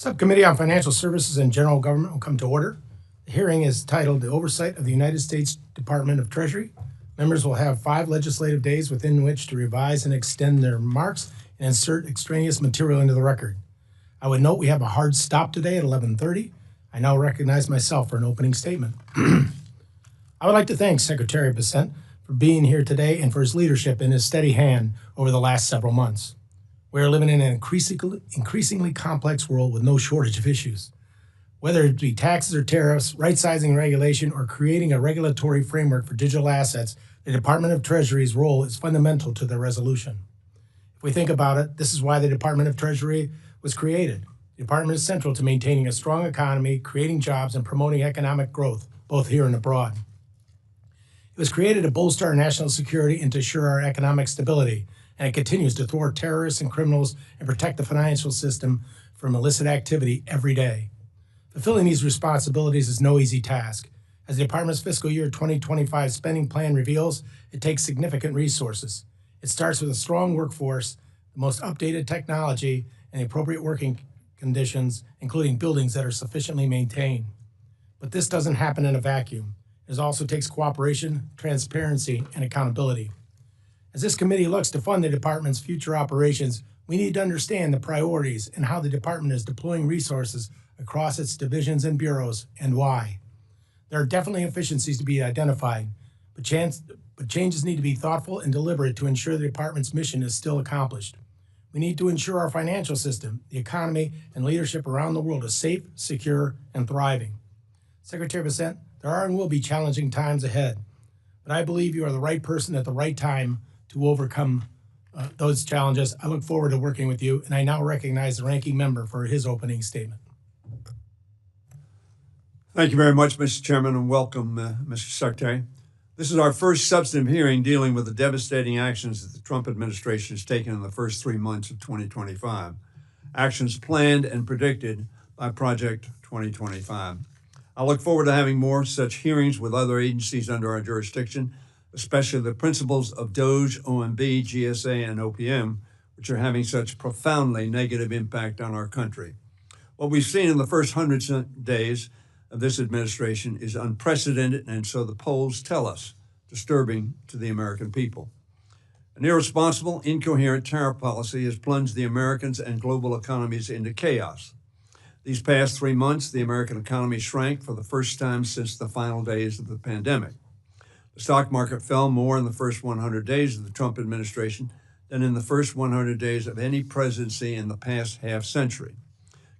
Subcommittee on Financial Services and General Government will come to order. The hearing is titled The Oversight of the United States Department of Treasury. Members will have 5 legislative days within which to revise and extend their remarks and insert extraneous material into the record. I would note we have a hard stop today at 11:30. I now recognize myself for an opening statement. I would like to thank Secretary Bessent for being here today and for his leadership and his steady hand over the last several months. We are living in an increasingly complex world with no shortage of issues. Whether it be taxes or tariffs, right-sizing regulation, or creating a regulatory framework for digital assets, the Department of Treasury's role is fundamental to the resolution. If we think about it, this is why the Department of Treasury was created. The department is central to maintaining a strong economy, creating jobs, and promoting economic growth, both here and abroad. It was created to bolster our national security and to assure our economic stability, and it continues to thwart terrorists and criminals and protect the financial system from illicit activity every day. Fulfilling these responsibilities is no easy task. As the department's fiscal year 2025 spending plan reveals, it takes significant resources. It starts with a strong workforce, the most updated technology, and the appropriate working conditions, including buildings that are sufficiently maintained. But this doesn't happen in a vacuum. It also takes cooperation, transparency, and accountability. As this committee looks to fund the department's future operations, we need to understand the priorities and how the department is deploying resources across its divisions and bureaus and why. There are definitely efficiencies to be identified, but changes need to be thoughtful and deliberate to ensure the department's mission is still accomplished. We need to ensure our financial system, the economy, and leadership around the world is safe, secure, and thriving. Secretary Bessent, there are and will be challenging times ahead, but I believe you are the right person at the right time to overcome those challenges. I look forward to working with you, and I now recognize the ranking member for his opening statement. Thank you very much, Mr. Chairman, and welcome, Mr. Secretary. This is our first substantive hearing dealing with the devastating actions that the Trump administration has taken in the first 3 months of 2025, actions planned and predicted by Project 2025. I look forward to having more such hearings with other agencies under our jurisdiction, especially the principles of DOGE, OMB, GSA, and OPM, which are having such profoundly negative impact on our country. What we've seen in the first 100 days of this administration is unprecedented, and so the polls tell us, disturbing to the American people. An irresponsible, incoherent tariff policy has plunged the Americans and global economies into chaos. These past 3 months, the American economy shrank for the first time since the final days of the pandemic. The stock market fell more in the first 100 days of the Trump administration than in the first 100 days of any presidency in the past half century.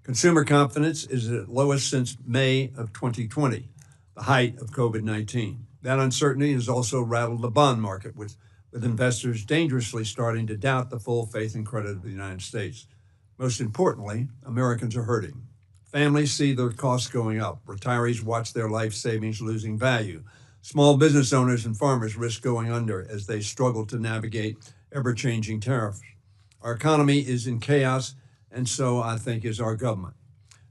Consumer confidence is at its lowest since May of 2020, the height of COVID-19. That uncertainty has also rattled the bond market, with investors dangerously starting to doubt the full faith and credit of the United States. Most importantly, Americans are hurting. Families see their costs going up. Retirees watch their life savings losing value. Small business owners and farmers risk going under as they struggle to navigate ever-changing tariffs. Our economy is in chaos, and so I think is our government.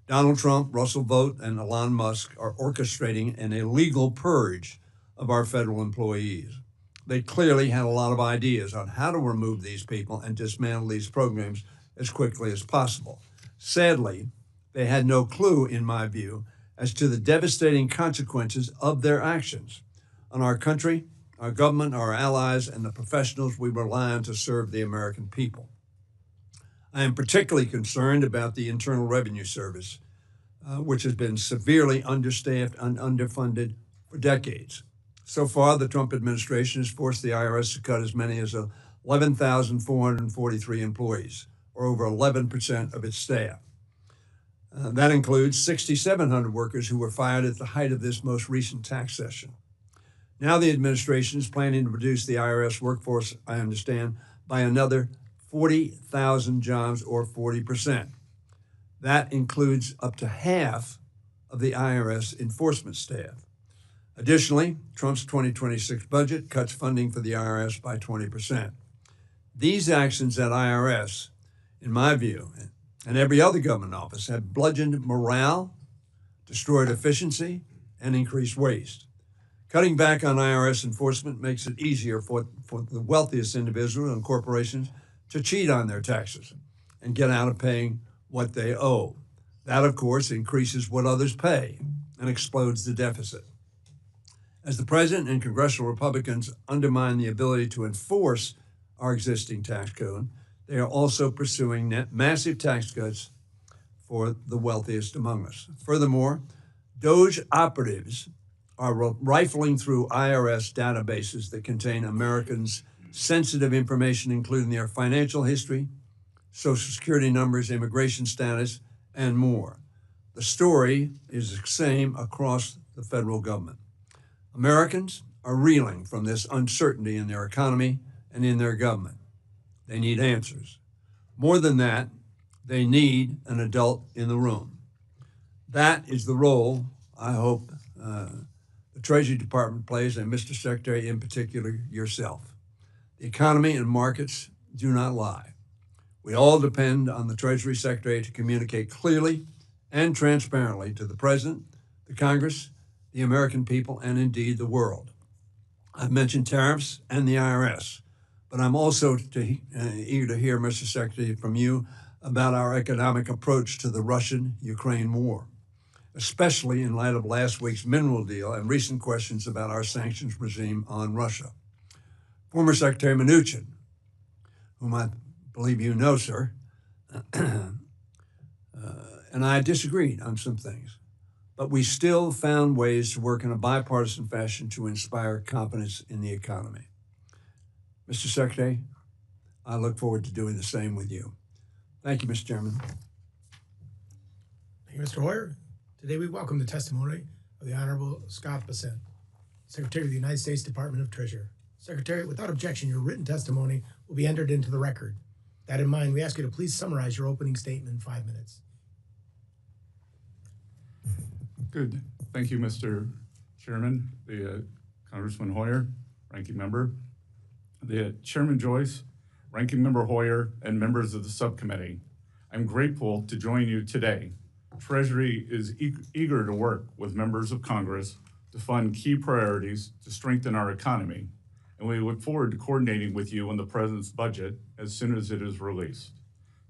Donald Trump, Russell Vought, and Elon Musk are orchestrating an illegal purge of our federal employees. They clearly had a lot of ideas on how to remove these people and dismantle these programs as quickly as possible. Sadly, they had no clue, in my view, as to the devastating consequences of their actions on our country, our government, our allies, and the professionals we rely on to serve the American people. I am particularly concerned about the Internal Revenue Service, which has been severely understaffed and underfunded for decades. So far, the Trump administration has forced the IRS to cut as many as 11,443 employees, or over 11% of its staff. That includes 6,700 workers who were fired at the height of this most recent tax session. Now the administration is planning to reduce the IRS workforce, I understand, by another 40,000 jobs, or 40%. That includes up to half of the IRS enforcement staff. Additionally, Trump's 2026 budget cuts funding for the IRS by 20%. These actions at IRS, in my view, and every other government office, have bludgeoned morale, destroyed efficiency, and increased waste. Cutting back on IRS enforcement makes it easier for the wealthiest individuals and corporations to cheat on their taxes and get out of paying what they owe. That, of course, increases what others pay and explodes the deficit. As the president and congressional Republicans undermine the ability to enforce our existing tax code, they are also pursuing massive tax cuts for the wealthiest among us. Furthermore, DOGE operatives are rifling through IRS databases that contain Americans' sensitive information, including their financial history, Social Security numbers, immigration status, and more. The story is the same across the federal government. Americans are reeling from this uncertainty in their economy and in their government. They need answers. More than that, they need an adult in the room. That is the role I hope the Treasury Department plays, and Mr. Secretary, in particular, yourself. The economy and markets do not lie. We all depend on the Treasury Secretary to communicate clearly and transparently to the President, the Congress, the American people, and indeed the world. I've mentioned tariffs and the IRS, but I'm also eager to hear, Mr. Secretary, from you about our economic approach to the Russian-Ukraine war, especially in light of last week's mineral deal and recent questions about our sanctions regime on Russia. Former Secretary Mnuchin, whom I believe you know, sir, and I disagreed on some things, but we still found ways to work in a bipartisan fashion to inspire confidence in the economy. Mr. Secretary, I look forward to doing the same with you. Thank you, Mr. Chairman. Thank you, Mr. Hoyer. Today we welcome the testimony of the Honorable Scott Bessent, Secretary of the United States Department of Treasury. Secretary, without objection, your written testimony will be entered into the record. With that in mind, we ask you to please summarize your opening statement in 5 minutes. Good. Thank you, Mr. Chairman, Congressman Hoyer, Ranking Member, the Chairman Joyce, Ranking Member Hoyer, and members of the subcommittee. I'm grateful to join you today. Treasury is eager to work with members of Congress to fund key priorities to strengthen our economy, and we look forward to coordinating with you on the President's budget as soon as it is released.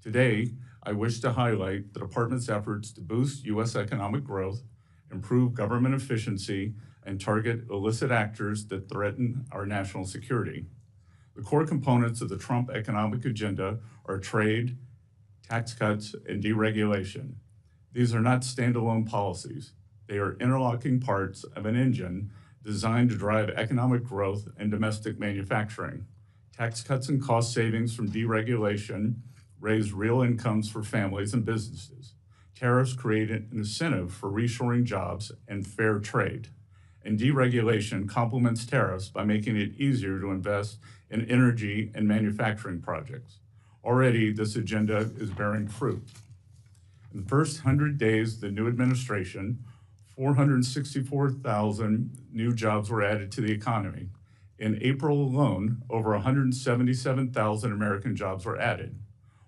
Today, I wish to highlight the Department's efforts to boost U.S. economic growth, improve government efficiency, and target illicit actors that threaten our national security. The core components of the Trump economic agenda are trade, tax cuts, and deregulation. These are not standalone policies. They are interlocking parts of an engine designed to drive economic growth and domestic manufacturing. Tax cuts and cost savings from deregulation raise real incomes for families and businesses. Tariffs create an incentive for reshoring jobs and fair trade. And deregulation complements tariffs by making it easier to invest in energy and manufacturing projects. Already, this agenda is bearing fruit. In the first 100 days of the new administration, 464,000 new jobs were added to the economy. In April alone, over 177,000 American jobs were added,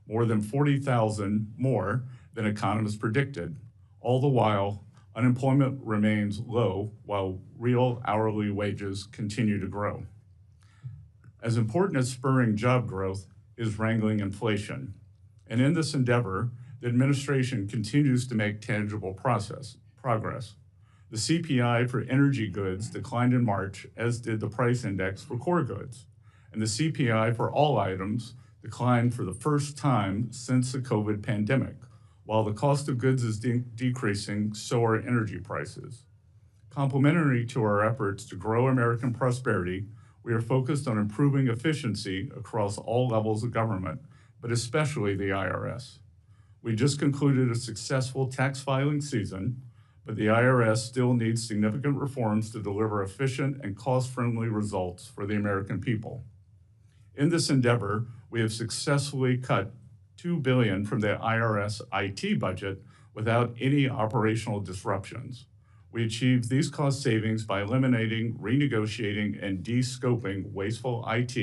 more than 40,000 more than economists predicted. All the while, unemployment remains low while real hourly wages continue to grow. As important as spurring job growth is wrangling inflation. And in this endeavor, the administration continues to make tangible progress. The CPI for energy goods declined in March, as did the price index for core goods. And the CPI for all items declined for the first time since the COVID pandemic. While the cost of goods is decreasing, so are energy prices. Complementary to our efforts to grow American prosperity, we are focused on improving efficiency across all levels of government, but especially the IRS. We just concluded a successful tax filing season, but the IRS still needs significant reforms to deliver efficient and cost-friendly results for the American people. In this endeavor, we have successfully cut $2 billion from the IRS IT budget without any operational disruptions. We achieved these cost savings by eliminating, renegotiating, and de-scoping wasteful IT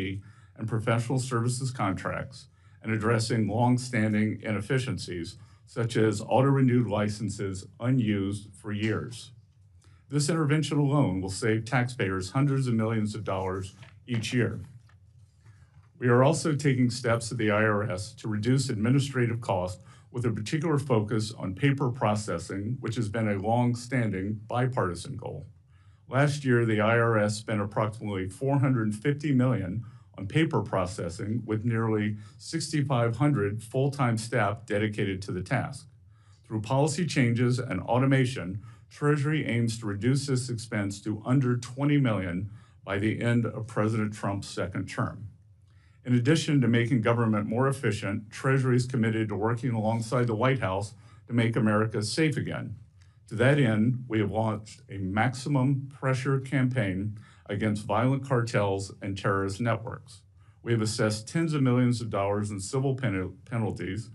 and professional services contracts and addressing long-standing inefficiencies, such as auto-renewed licenses unused for years. This intervention alone will save taxpayers hundreds of millions of dollars each year. We are also taking steps at the IRS to reduce administrative costs with a particular focus on paper processing, which has been a long-standing bipartisan goal. Last year, the IRS spent approximately $450 million on paper processing, with nearly 6,500 full-time staff dedicated to the task. Through policy changes and automation, Treasury aims to reduce this expense to under $20 million by the end of President Trump's second term. In addition to making government more efficient, Treasury is committed to working alongside the White House to make America safe again. To that end, we have launched a maximum pressure campaign against violent cartels and terrorist networks. We have assessed tens of millions of dollars in civil penalties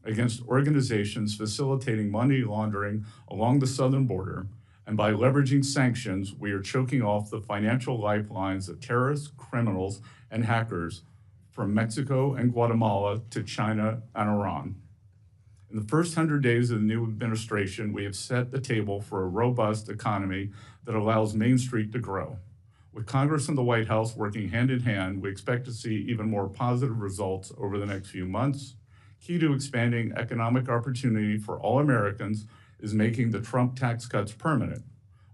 against organizations facilitating money laundering along the southern border, and by leveraging sanctions, we are choking off the financial lifelines of terrorists, criminals, and hackers from Mexico and Guatemala to China and Iran. In the first 100 days of the new administration, we have set the table for a robust economy that allows Main Street to grow. With Congress and the White House working hand in hand, we expect to see even more positive results over the next few months. Key to expanding economic opportunity for all Americans is making the Trump tax cuts permanent.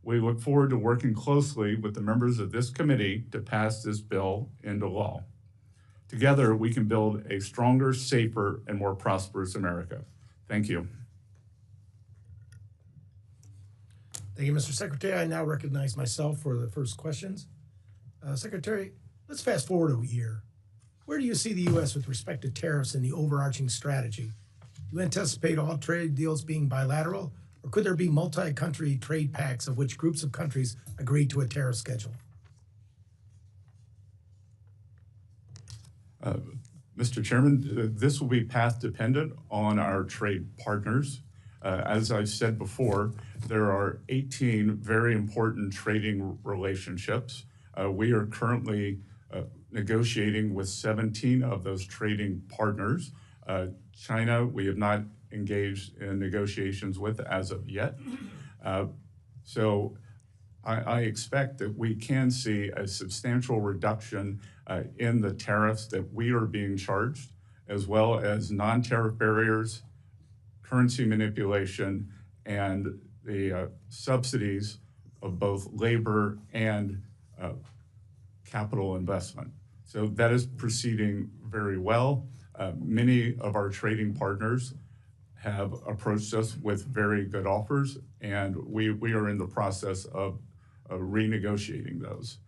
We look forward to working closely with the members of this committee to pass this bill into law. Together, we can build a stronger, safer, and more prosperous America. Thank you. Thank you, Mr. Secretary. I now recognize myself for the first questions. Secretary, let's fast forward a year. Where do you see the U.S. with respect to tariffs and the overarching strategy? Do you anticipate all trade deals being bilateral, or could there be multi-country trade pacts of which groups of countries agree to a tariff schedule? Mr. Chairman, this will be path dependent on our trade partners. As I've said before, there are 18 very important trading relationships. We are currently negotiating with 17 of those trading partners. China, we have not engaged in negotiations with as of yet. So I expect that we can see a substantial reduction in the tariffs that we are being charged, as well as non-tariff barriers, currency manipulation, and the subsidies of both labor and capital investment. So that is proceeding very well. Many of our trading partners have approached us with very good offers, and we are in the process of renegotiating those.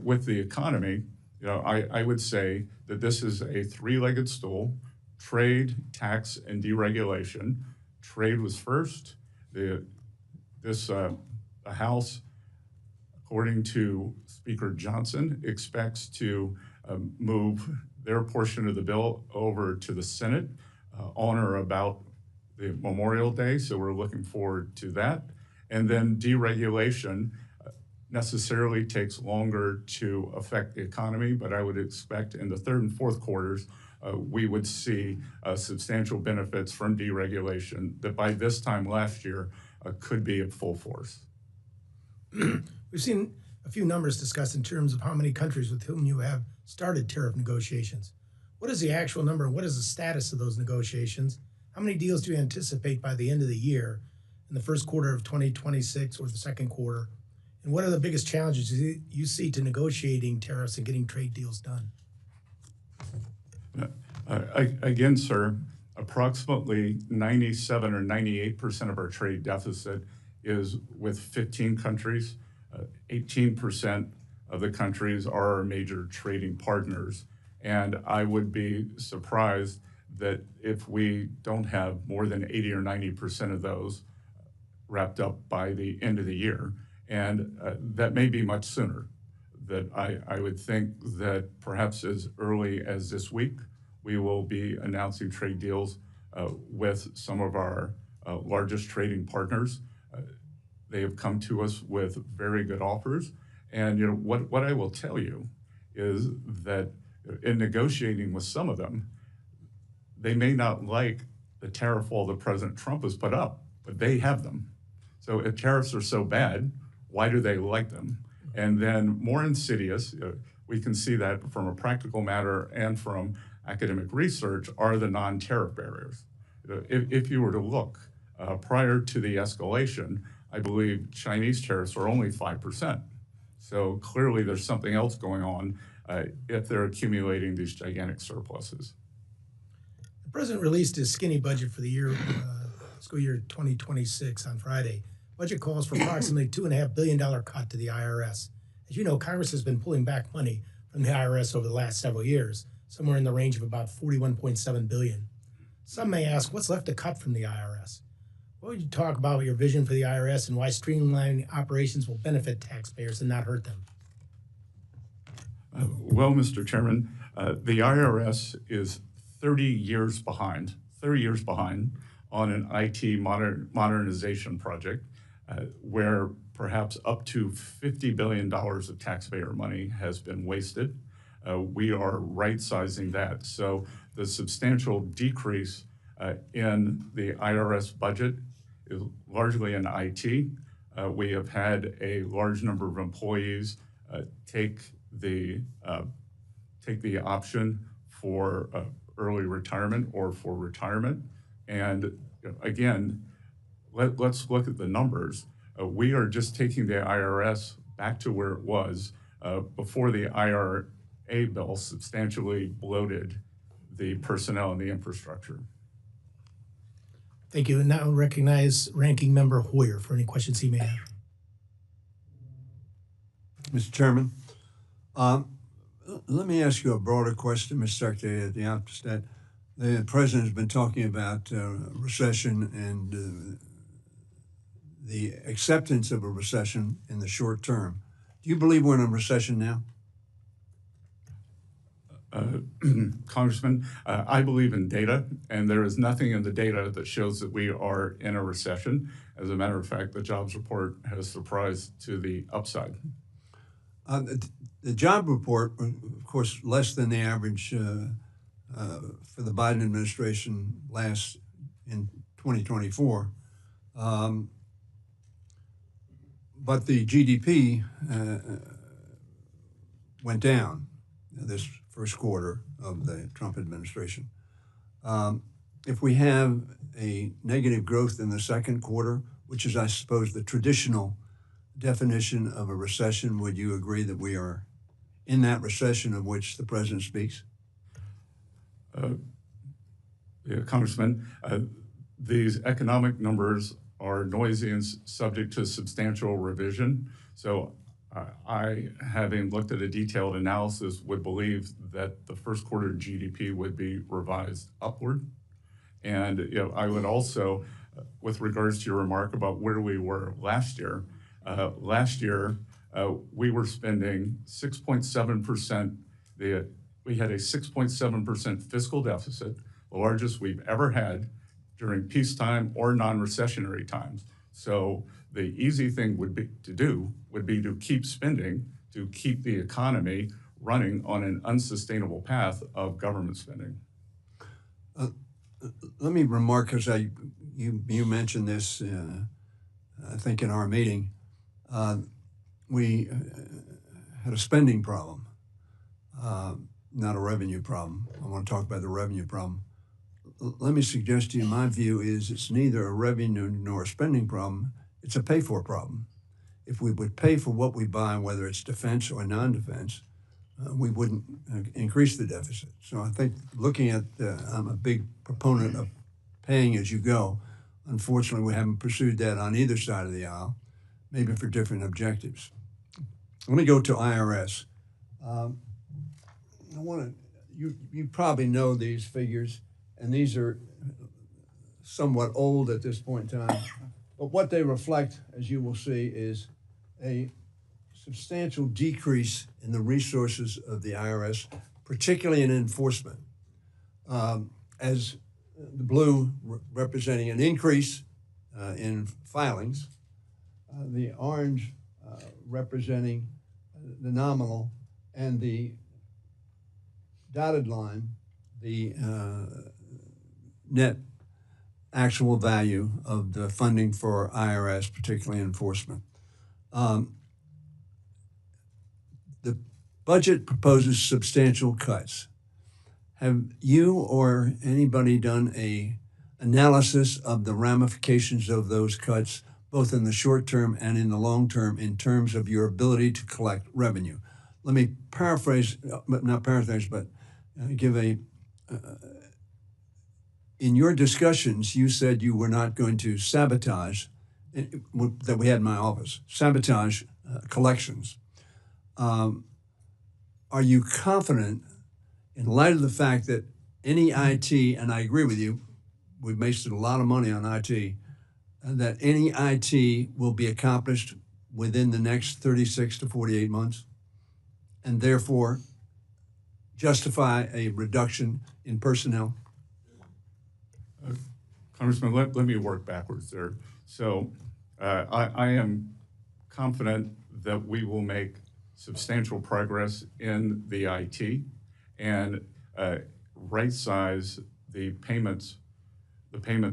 With the economy, I would say that this is a three-legged stool: trade, tax, and deregulation. Trade was first. The House, according to Speaker Johnson, expects to move their portion of the bill over to the Senate on or about the Memorial Day, so we're looking forward to that. And then deregulation necessarily takes longer to affect the economy, but I would expect in the third and fourth quarters, we would see substantial benefits from deregulation that by this time last year could be at full force. We've seen a few numbers discussed in terms of how many countries with whom you have started tariff negotiations. What is the actual number, and what is the status of those negotiations? How many deals do you anticipate by the end of the year, in the first quarter of 2026 or the second quarter? And what are the biggest challenges you see to negotiating tariffs and getting trade deals done? Again, sir, approximately 97 or 98% of our trade deficit is with 15 countries. 18% of the countries are our major trading partners. And I would be surprised that if we don't have more than 80 or 90% of those wrapped up by the end of the year. And that may be much sooner. That I would think that perhaps as early as this week, we will be announcing trade deals with some of our largest trading partners. They have come to us with very good offers. And what I will tell you is that in negotiating with some of them, they may not like the tariff wall that President Trump has put up, but they have them. So if tariffs are so bad, why do they like them? And then more insidious, we can see that from a practical matter and from academic research, are the non-tariff barriers. If you were to look, prior to the escalation, I believe Chinese tariffs were only 5%. So clearly there's something else going on if they're accumulating these gigantic surpluses. The president released his skinny budget for the year, fiscal year 2026 on Friday. Budget calls for approximately $2.5 billion cut to the IRS. As you know, Congress has been pulling back money from the IRS over the last several years, somewhere in the range of about $41.7 billion. Some may ask, what's left to cut from the IRS? What would you talk about your vision for the IRS and why streamlining operations will benefit taxpayers and not hurt them? Well, Mr. Chairman, the IRS is 30 years behind on an IT modernization project where perhaps up to $50 billion of taxpayer money has been wasted. We are right-sizing that. So the substantial decrease in the IRS budget is largely in IT. We have had a large number of employees take the option for early retirement or for retirement. And again, let's look at the numbers. We are just taking the IRS back to where it was before the IRA bill substantially bloated the personnel and the infrastructure. Thank you. And now recognize Ranking Member Hoyer for any questions he may have. Mr. Chairman, let me ask you a broader question, Mr. Secretary, at the outset. The President has been talking about recession and the acceptance of a recession in the short term. Do you believe we're in a recession now? Congressman, I believe in data, and there is nothing in the data that shows that we are in a recession. As a matter of fact, the jobs report has surprised to the upside. The job report, of course, less than the average for the Biden administration last in 2024. But the GDP went down this first quarter of the Trump administration. If we have a negative growth in the second quarter, which is, I suppose, the traditional definition of a recession, would you agree that we are in that recession of which the president speaks? Yeah, Congressman, these economic numbers are noisy and subject to substantial revision. So I, having looked at a detailed analysis, would believe that the first quarter GDP would be revised upward. And I would also, with regards to your remark about where we were last year, we were spending 6.7%. We had a 6.7% fiscal deficit, the largest we've ever had during peacetime or non-recessionary times. So the easy thing would be to keep spending, to keep the economy running on an unsustainable path of government spending. Let me remark, because you mentioned this, I think in our meeting, we had a spending problem, not a revenue problem. I want to talk about the revenue problem. Let me suggest to you, my view is it's neither a revenue nor a spending problem, it's a pay-for problem. If we would pay for what we buy, whether it's defense or non-defense, we wouldn't increase the deficit. So I think looking at, I'm a big proponent of paying as you go. Unfortunately, we haven't pursued that on either side of the aisle, maybe for different objectives. Let me go to IRS. You probably know these figures, and these are somewhat old at this point in time. But what they reflect, as you will see, is a substantial decrease in the resources of the IRS, particularly in enforcement. As the blue representing an increase in filings, the orange representing the nominal, and the dotted line, the net actual value of the funding for IRS, particularly enforcement. The budget proposes substantial cuts. Have you or anybody done a analysis of the ramifications of those cuts, both in the short term and in the long term, in terms of your ability to collect revenue. Let me paraphrase, not paraphrase, but give a, in your discussions, you said you were not going to sabotage, that we had in my office, sabotage collections. Are you confident, in light of the fact that any IT, and I agree with you, we've wasted a lot of money on IT, that any IT will be accomplished within the next 36 to 48 months, and therefore justify a reduction in personnel? Congressman, let me work backwards there. So I am confident that we will make substantial progress in the IT and right-size the payment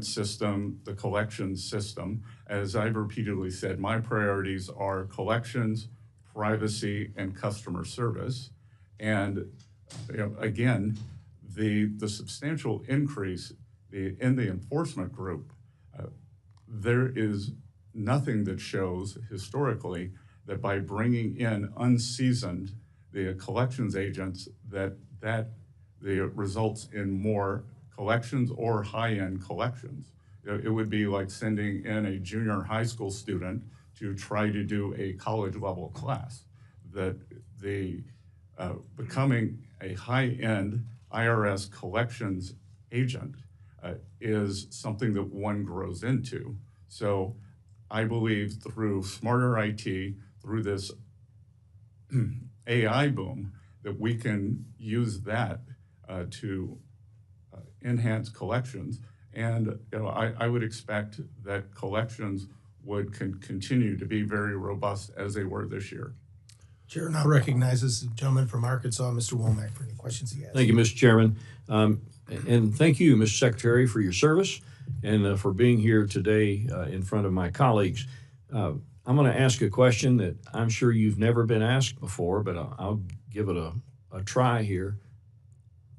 system, the collections system. As I've repeatedly said, my priorities are collections, privacy, and customer service. And again, the substantial increase in the enforcement group, there is nothing that shows historically that by bringing in unseasoned the collections agents that results in more collections or high-end collections. It would be like sending in a junior high school student to try to do a college level class. That becoming a high-end IRS collections agent is something that one grows into. So I believe through smarter IT, through this AI boom, that we can use that to enhance collections. And I would expect that collections would continue to be very robust as they were this year. Chair now recognizes the gentleman from Arkansas, Mr. Womack, for any questions he has. Thank you, Mr. Chairman. And thank you, Mr. Secretary, for your service and for being here today in front of my colleagues. I'm going to ask a question that I'm sure you've never been asked before, but I'll give it a try here.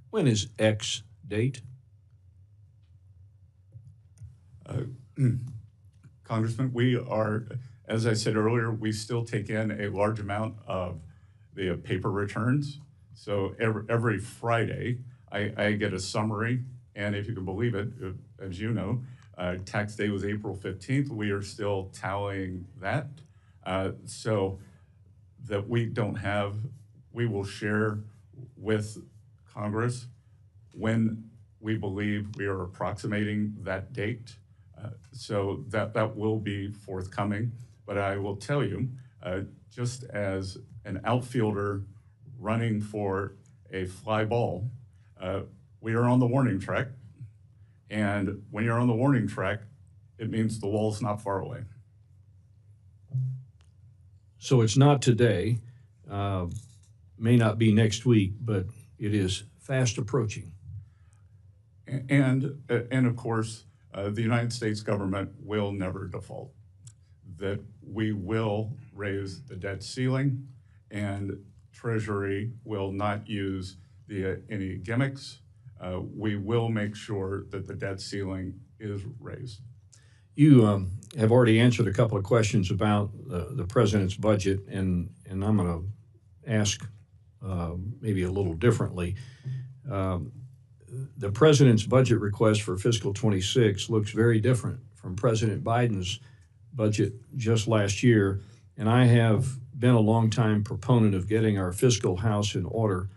When is X date? Congressman, we are, as I said earlier, we still take in a large amount of the paper returns. So every Friday, I get a summary, and if you can believe it, as you know, tax day was April 15th. We are still tallying that. So that we will share with Congress when we believe we are approximating that date. So that will be forthcoming. But I will tell you, just as an outfielder running for a fly ball, we are on the warning track. And when you're on the warning track, it means the wall's not far away. So it's not today, may not be next week, but it is fast approaching. And of course, the United States government will never default. That we will raise the debt ceiling, and Treasury will not use any gimmicks. We will make sure that the debt ceiling is raised. You have already answered a couple of questions about the president's budget, and I'm going to ask maybe a little differently. The president's budget request for fiscal 26 looks very different from President Biden's budget just last year, and I have been a longtime proponent of getting our fiscal house in order,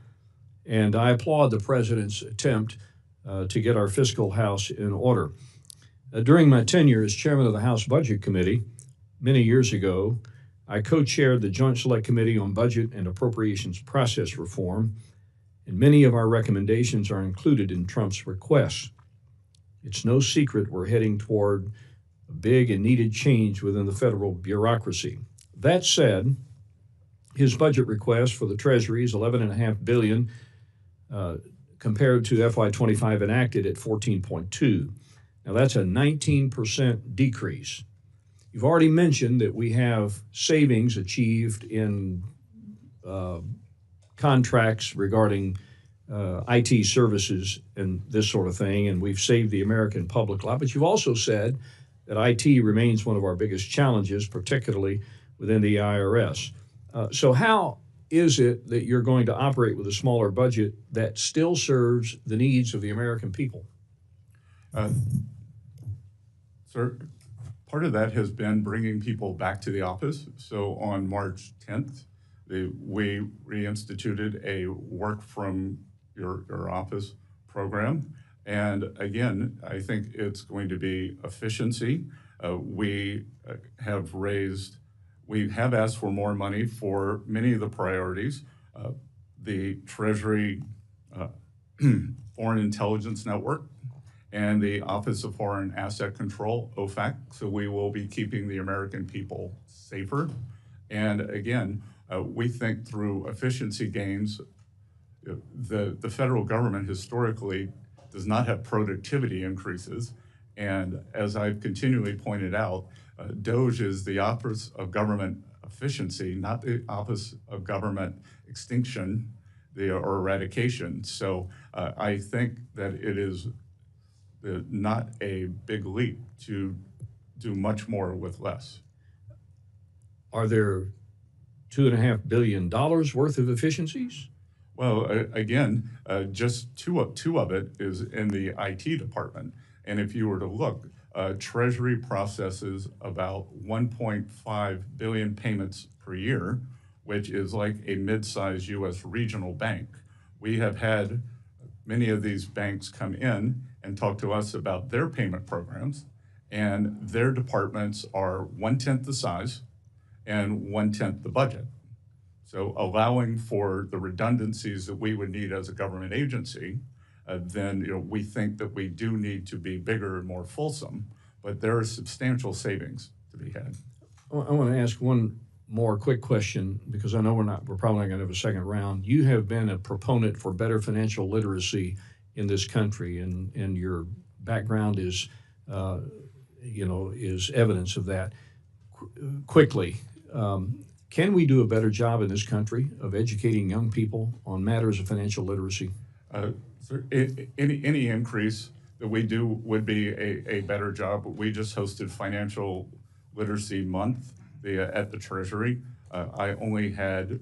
and I applaud the president's attempt to get our fiscal house in order. During my tenure as chairman of the House Budget Committee many years ago, I co-chaired the Joint Select Committee on Budget and Appropriations Process Reform, and many of our recommendations are included in Trump's requests. It's no secret we're heading toward a big and needed change within the federal bureaucracy. That said, his budget request for the Treasury is $11.5 billion compared to FY25 enacted at $14.2. Now that's a 19% decrease. You've already mentioned that we have savings achieved in contracts regarding IT services and this sort of thing, and we've saved the American public a lot. But you've also said that IT remains one of our biggest challenges, particularly within the IRS. So how is it that you're going to operate with a smaller budget that still serves the needs of the American people? Sir, part of that has been bringing people back to the office. So on March 10th, we reinstituted a work from your office program. And again, I think it's going to be efficiency. We have asked for more money for many of the priorities. The Treasury Foreign Intelligence Network and the Office of Foreign Asset Control, OFAC. So we will be keeping the American people safer. And again, we think through efficiency gains, the federal government historically does not have productivity increases. And as I've continually pointed out, DOGE is the Office of Government Efficiency, not the Office of Government Extinction or Eradication. So I think that it is not a big leap to do much more with less. Are there $2.5 billion worth of efficiencies? Well, again, just two of it is in the IT department. And if you were to look, Treasury processes about 1.5 billion payments per year, which is like a mid-sized U.S. regional bank. We have had many of these banks come in and talk to us about their payment programs, and their departments are 1/10 the size and 1/10 the budget. So allowing for the redundancies that we would need as a government agency, then we think that we do need to be bigger and more fulsome, but there are substantial savings to be had. I want to ask one more quick question, because I know we're probably not going to have a second round. You have been a proponent for better financial literacy in this country, and your background is, is evidence of that. Quickly, can we do a better job in this country of educating young people on matters of financial literacy? Sir, any increase that we do would be a better job. We just hosted Financial Literacy Month at the Treasury. I only had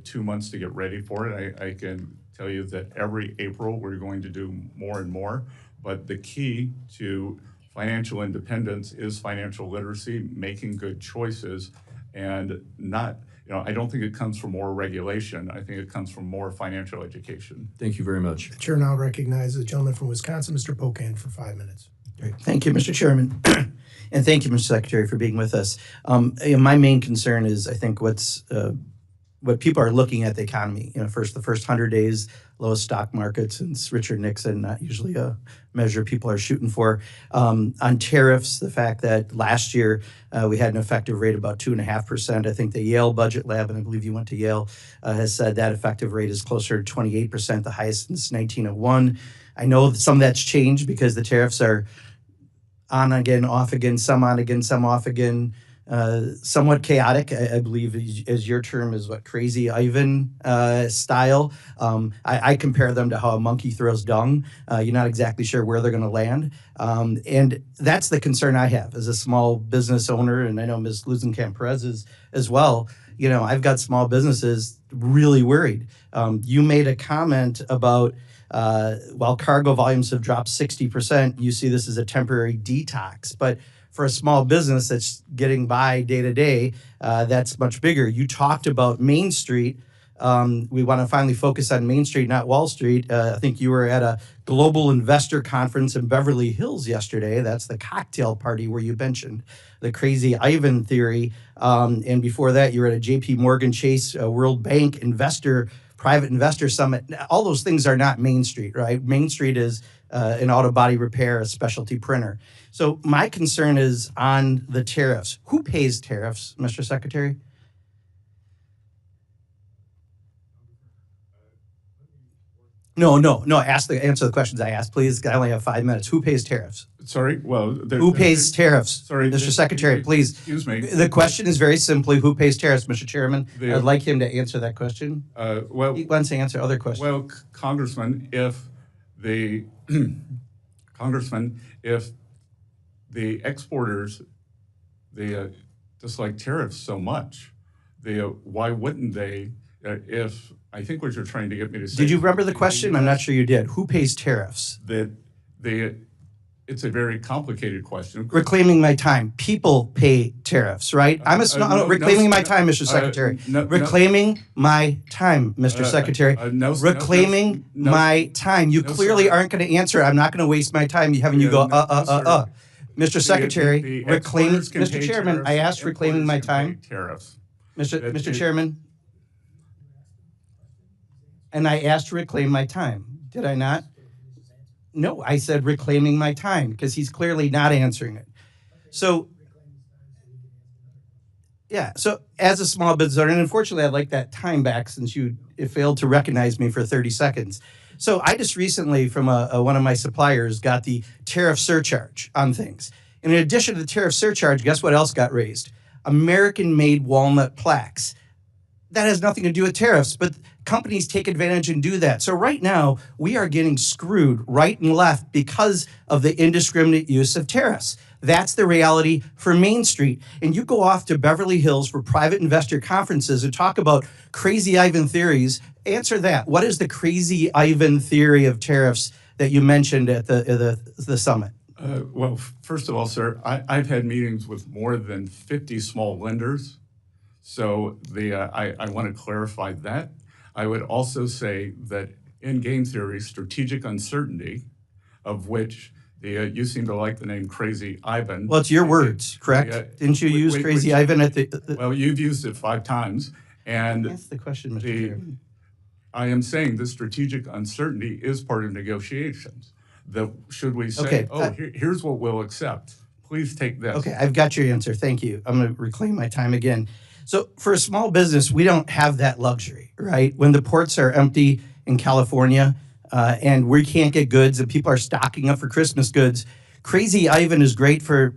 2 months to get ready for it. I can tell you that every April we're going to do more and more, but the key to financial independence is financial literacy, making good choices, and not, I don't think it comes from more regulation. I think it comes from more financial education. Thank you very much. The chair now recognizes the gentleman from Wisconsin, Mr. Pocan, for 5 minutes. Great. Thank you, Mr. Chairman. And thank you, Mr. Secretary, for being with us. My main concern is, I think, what people are looking at the economy. The first 100 days, lowest stock market since Richard Nixon, not usually a measure people are shooting for. On tariffs, the fact that last year we had an effective rate of about 2.5%. I think the Yale Budget Lab, and I believe you went to Yale, has said that effective rate is closer to 28%, the highest since 1901. I know that some of that's changed because the tariffs are on again, off again, some on again, some off again. Somewhat chaotic, I believe, as your term is, Crazy Ivan style. I compare them to how a monkey throws dung. You're not exactly sure where they're going to land. And that's the concern I have as a small business owner, and I know Ms. Luzenkamp-Perez is as well. I've got small businesses really worried. You made a comment about while cargo volumes have dropped 60%, you see this as a temporary detox. But for a small business that's getting by day to day, that's much bigger. You talked about Main Street. We want to finally focus on Main Street, not Wall Street. I think you were at a global investor conference in Beverly Hills yesterday. That's the cocktail party where you mentioned the Crazy Ivan theory. And before that, you were at a JP Morgan Chase World Bank Private Investor Summit. All those things are not Main Street, right? Main Street is an auto body repair, a specialty printer. So my concern is on the tariffs. Who pays tariffs, Mr. Secretary? Answer the questions I asked, please. I only have 5 minutes. Who pays tariffs? Sorry, well. Who pays tariffs? Sorry, Mr. Secretary, please. Excuse me. The question is very simply, who pays tariffs, Mr. Chairman? I'd like him to answer that question. Well, He wants to answer other questions. well, Congressman, if the exporters, they dislike tariffs so much, why wouldn't they? If I think what you're trying to get me to say. Did you remember the question? I'm not sure you did. Who pays tariffs? It's a very complicated question. Reclaiming my time. People pay tariffs, right? Reclaiming my time, Mr. Secretary. Reclaiming my time, Mr. Secretary. Reclaiming my time. You clearly aren't going to answer. I'm not going to waste my time having you go, Mr. Secretary, Mr. Chairman, I asked reclaiming my time. Tariffs. Mr. Chairman, and I asked to reclaim my time. Did I not? No, I said reclaiming my time because he's clearly not answering it. So, yeah. So as a small business owner, and unfortunately I'd like that time back since you failed to recognize me for 30 seconds. So I just recently from one of my suppliers got the tariff surcharge on things. And in addition to the tariff surcharge, guess what else got raised? American-made walnut plaques. That has nothing to do with tariffs, but companies take advantage and do that. So right now, we are getting screwed right and left because of the indiscriminate use of tariffs. That's the reality for Main Street. And you go off to Beverly Hills for private investor conferences and talk about crazy Ivan theories. Answer that. What is the crazy Ivan theory of tariffs that you mentioned at the summit? Well, first of all, sir, I've had meetings with more than 50 small lenders. So I want to clarify that. I would also say that in game theory, strategic uncertainty, of which you seem to like the name Crazy Ivan. Well, it's your words, correct? Didn't you use Crazy Ivan at the? Well, you've used it 5 times, and that's the question, Mr. Chairman. I am saying the strategic uncertainty is part of negotiations. Should we say, here's what we'll accept. Please take this. Okay, I've got your answer. Thank you. I'm going to reclaim my time again. So for a small business, we don't have that luxury, right? When the ports are empty in California and we can't get goods and people are stocking up for Christmas goods, Crazy Ivan is great for,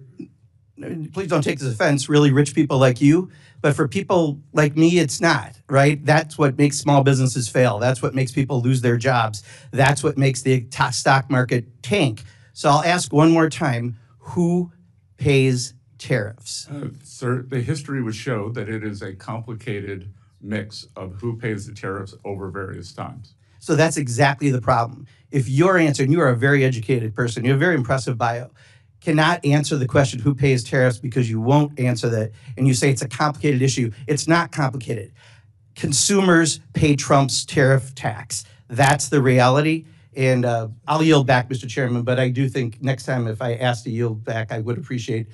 please don't take this offense, really rich people like you. But for people like me, it's not, right? That's what makes small businesses fail. That's what makes people lose their jobs. That's what makes the stock market tank. So I'll ask one more time, who pays tariffs? Sir, the history would show that it is a complicated mix of who pays the tariffs over various times. So that's exactly the problem. If your answer, and you are a very educated person, you have a very impressive bio, cannot answer the question who pays tariffs because you won't answer that, and you say it's a complicated issue. It's not complicated. Consumers pay Trump's tariff tax. That's the reality. And I'll yield back, Mr. Chairman, but I do think next time if I ask to yield back, I would appreciate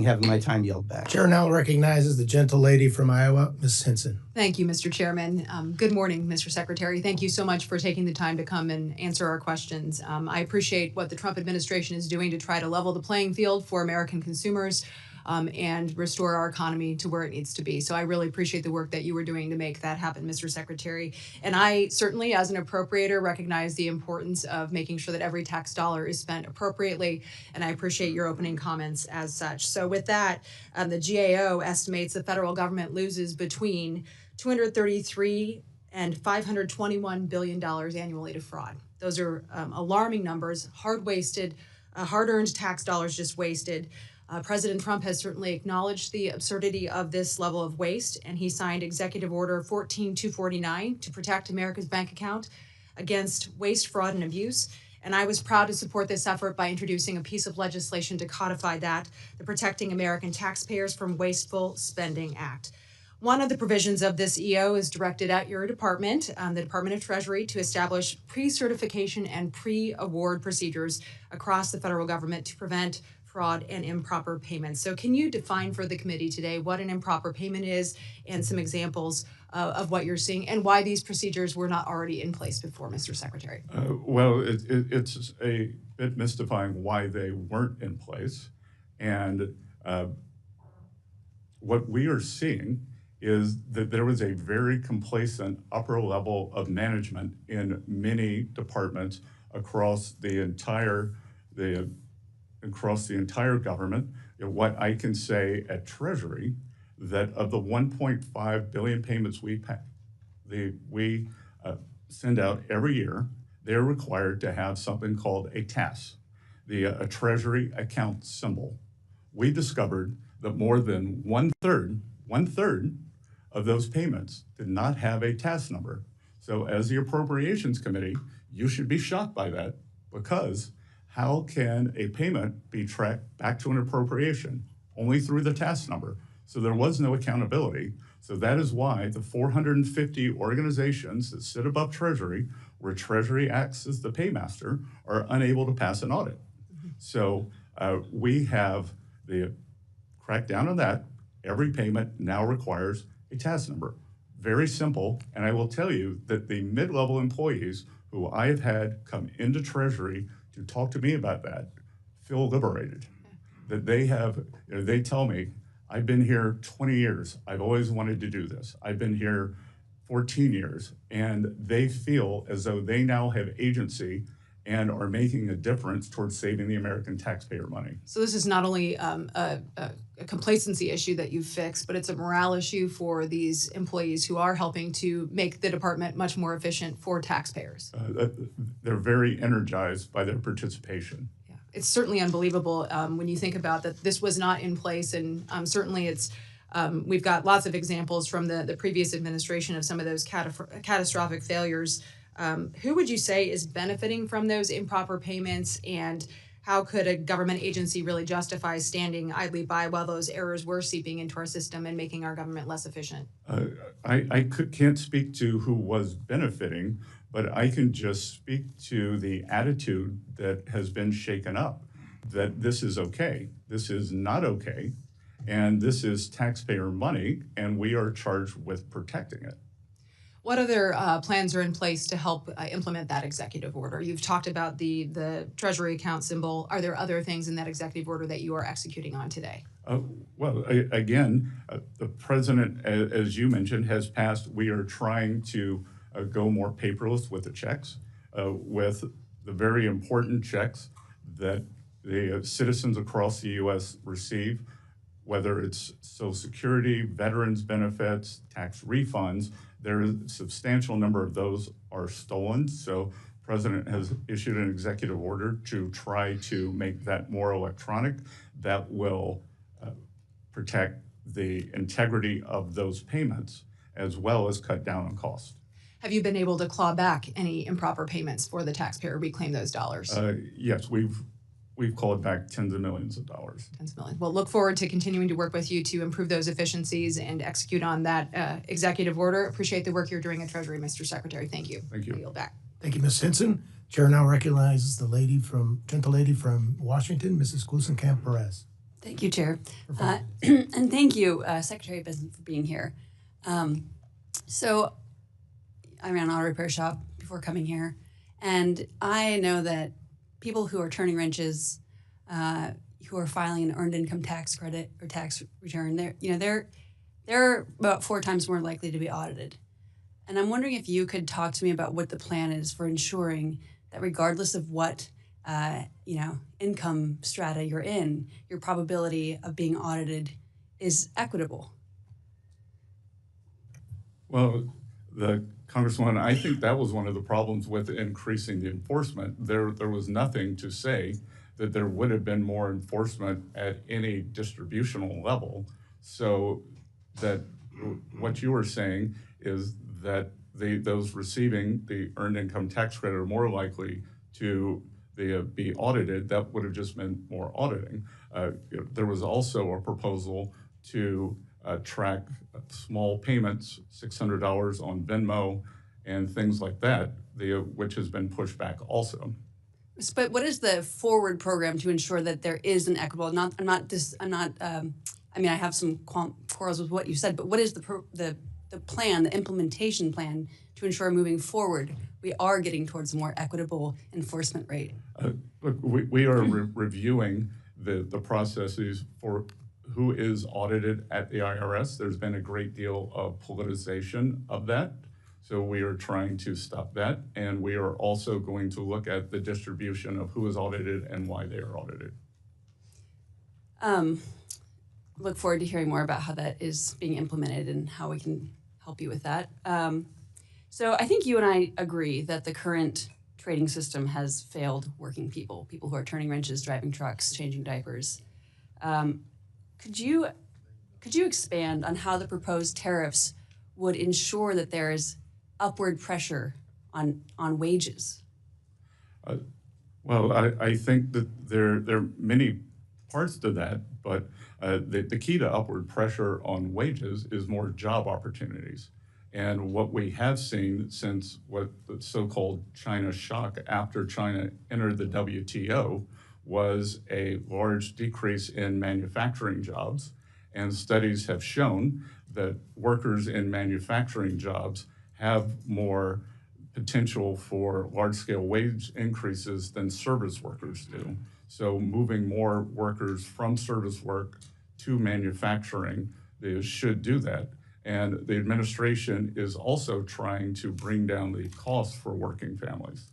having my time yelled back. Chair now recognizes the gentle lady from Iowa, Ms. Hinson. Thank you, Mr. Chairman. Good morning, Mr. Secretary. Thank you so much for taking the time to come and answer our questions. I appreciate what the Trump administration is doing to try to level the playing field for American consumers and restore our economy to where it needs to be. So I really appreciate the work that you were doing to make that happen, Mr. Secretary. And I certainly, as an appropriator, recognize the importance of making sure that every tax dollar is spent appropriately, and I appreciate your opening comments as such. So with that, the GAO estimates the federal government loses between $233 and $521 billion annually to fraud. Those are alarming numbers, hard-earned tax dollars just wasted. President Trump has certainly acknowledged the absurdity of this level of waste, and he signed Executive Order 14249 to protect America's bank account against waste, fraud, and abuse. And I was proud to support this effort by introducing a piece of legislation to codify that, the Protecting American Taxpayers from Wasteful Spending Act. One of the provisions of this EO is directed at your department, the Department of Treasury, to establish pre-certification and pre-award procedures across the federal government to prevent fraud and improper payments. So can you define for the committee today what an improper payment is and some examples of what you're seeing and why these procedures were not already in place before, Mr. Secretary? Well, it's a bit mystifying why they weren't in place. And what we are seeing is that there was a very complacent upper level of management in many departments across the entire government. What I can say at Treasury, that of the 1.5 billion payments we send out every year, they're required to have something called a TAS, a Treasury account symbol. We discovered that more than one third of those payments did not have a TAS number. So as the Appropriations Committee, you should be shocked by that, because how can a payment be tracked back to an appropriation? Only through the TAS number. So there was no accountability. So that is why the 450 organizations that sit above Treasury, where Treasury acts as the paymaster, are unable to pass an audit. So we have cracked down on that. Every payment now requires a TAS number. Very simple. And I will tell you that the mid-level employees who I have had come into Treasury to talk to me about that feel liberated. That they tell me, I've been here 20 years. I've always wanted to do this. I've been here 14 years. And they feel as though they now have agency and are making a difference towards saving the American taxpayer money. So this is not only a complacency issue that you've fixed, but it's a morale issue for these employees who are helping to make the department much more efficient for taxpayers. They're very energized by their participation. Yeah, it's certainly unbelievable when you think about that this was not in place, and certainly it's we've got lots of examples from the previous administration of some of those catastrophic failures. Who would you say is benefiting from those improper payments, and how could a government agency really justify standing idly by while those errors were seeping into our system and making our government less efficient? Can't speak to who was benefiting, but I can just speak to the attitude that has been shaken up, that this is okay, this is not okay, and this is taxpayer money, and we are charged with protecting it. What other plans are in place to help implement that executive order? You've talked about the Treasury account symbol. Are there other things in that executive order that you are executing on today? The president, as you mentioned, has passed. We are trying to go more paperless with the checks, with the very important checks that the citizens across the U.S. receive, whether it's Social Security, veterans benefits, tax refunds. There is a substantial number of those are stolen. So the president has issued an executive order to try to make that more electronic. That will protect the integrity of those payments, as well as cut down on cost. Have you been able to claw back any improper payments for the taxpayer, reclaim those dollars? Yes, we've clawed back tens of millions of dollars. Tens of millions. Well, look forward to continuing to work with you to improve those efficiencies and execute on that executive order. Appreciate the work you're doing at Treasury, Mr. Secretary. Thank you. Thank you. I yield back. Thank you, Ms. Hinson. Chair now recognizes the gentle lady from Washington, Mrs. Glusenkamp-Perez. Thank you, Chair. And thank you, Secretary Bessent, for being here. So I ran an auto repair shop before coming here, and I know that people who are turning wrenches, who are filing an earned income tax credit or tax return, they're about 4 times more likely to be audited. And I'm wondering if you could talk to me about what the plan is for ensuring that regardless of what income strata you're in, your probability of being audited is equitable. Well, the Congresswoman, I think that was one of the problems with increasing the enforcement. There was nothing to say that there would have been more enforcement at any distributional level. So that what you were saying is that those receiving the earned income tax credit are more likely to be audited. That would have just meant more auditing. There was also a proposal to track small payments, $600 on Venmo and things like that, which has been pushed back also. But what is the forward program to ensure that there is an equitable? I have some quarrels with what you said, but what is the plan, the implementation plan to ensure moving forward we are getting towards a more equitable enforcement rate? Look, we are reviewing the processes for who is audited at the IRS. There's been a great deal of politicization of that. So we are trying to stop that. And we are also going to look at the distribution of who is audited and why they are audited. Look forward to hearing more about how that is being implemented and how we can help you with that. So I think you and I agree that the current trading system has failed working people who are turning wrenches, driving trucks, changing diapers. Could you expand on how the proposed tariffs would ensure that there is upward pressure on wages? Well, I think that there are many parts to that, but the key to upward pressure on wages is more job opportunities. And what we have seen since what the so-called China shock after China entered the WTO was a large decrease in manufacturing jobs. And studies have shown that workers in manufacturing jobs have more potential for large-scale wage increases than service workers do. So moving more workers from service work to manufacturing should do that. And the administration is also trying to bring down the cost for working families.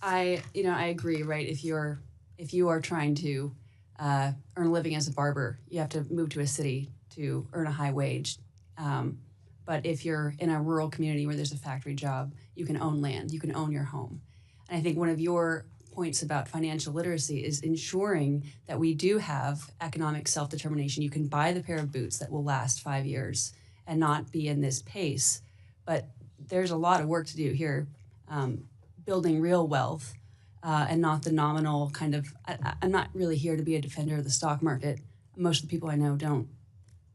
I agree, right? If you are trying to earn a living as a barber, you have to move to a city to earn a high wage. But if you're in a rural community where there's a factory job, you can own land, you can own your home. And I think one of your points about financial literacy is ensuring that we do have economic self-determination. You can buy the pair of boots that will last 5 years and not be in this pace. But there's a lot of work to do here, building real wealth and not the nominal kind of, I'm not really here to be a defender of the stock market. Most of the people I know don't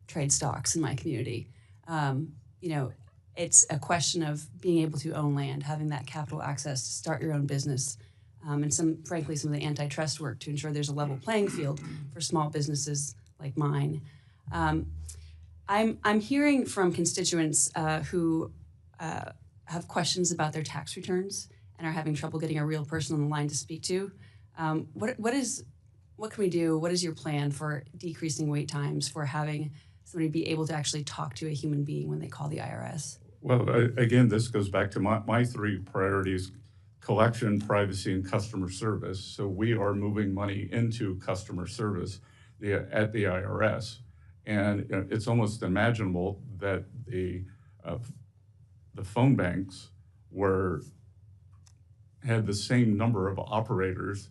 trade stocks in my community. It's a question of being able to own land, having that capital access to start your own business, and some of the antitrust work to ensure there's a level playing field for small businesses like mine. I'm hearing from constituents who have questions about their tax returns and are having trouble getting a real person on the line to speak to. What can we do? What is your plan for decreasing wait times, for having somebody be able to actually talk to a human being when they call the IRS? Well, again, this goes back to my three priorities: collection, privacy, and customer service. So we are moving money into customer service at the IRS. And it's almost imaginable that the phone banks had the same number of operators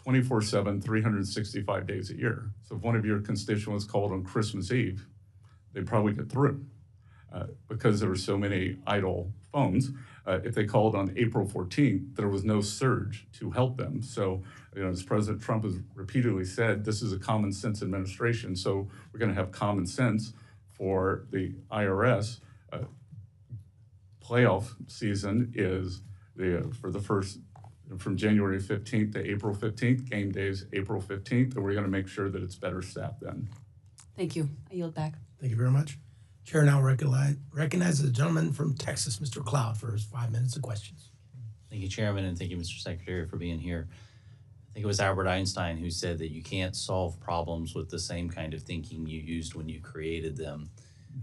24/7, 365 days a year. So if one of your constituents called on Christmas Eve, they'd probably get through because there were so many idle phones. If they called on April 14th, there was no surge to help them. So, as President Trump has repeatedly said, this is a common sense administration. So we're going to have common sense for the IRS. Playoff season is for the first, from January 15th to April 15th, game days April 15th, and we're going to make sure that it's better staffed then. Thank you. I yield back. Thank you very much. Chair now recognizes the gentleman from Texas, Mr. Cloud, for his 5 minutes of questions. Thank you, Chairman, and thank you, Mr. Secretary, for being here. I think it was Albert Einstein who said that you can't solve problems with the same kind of thinking you used when you created them.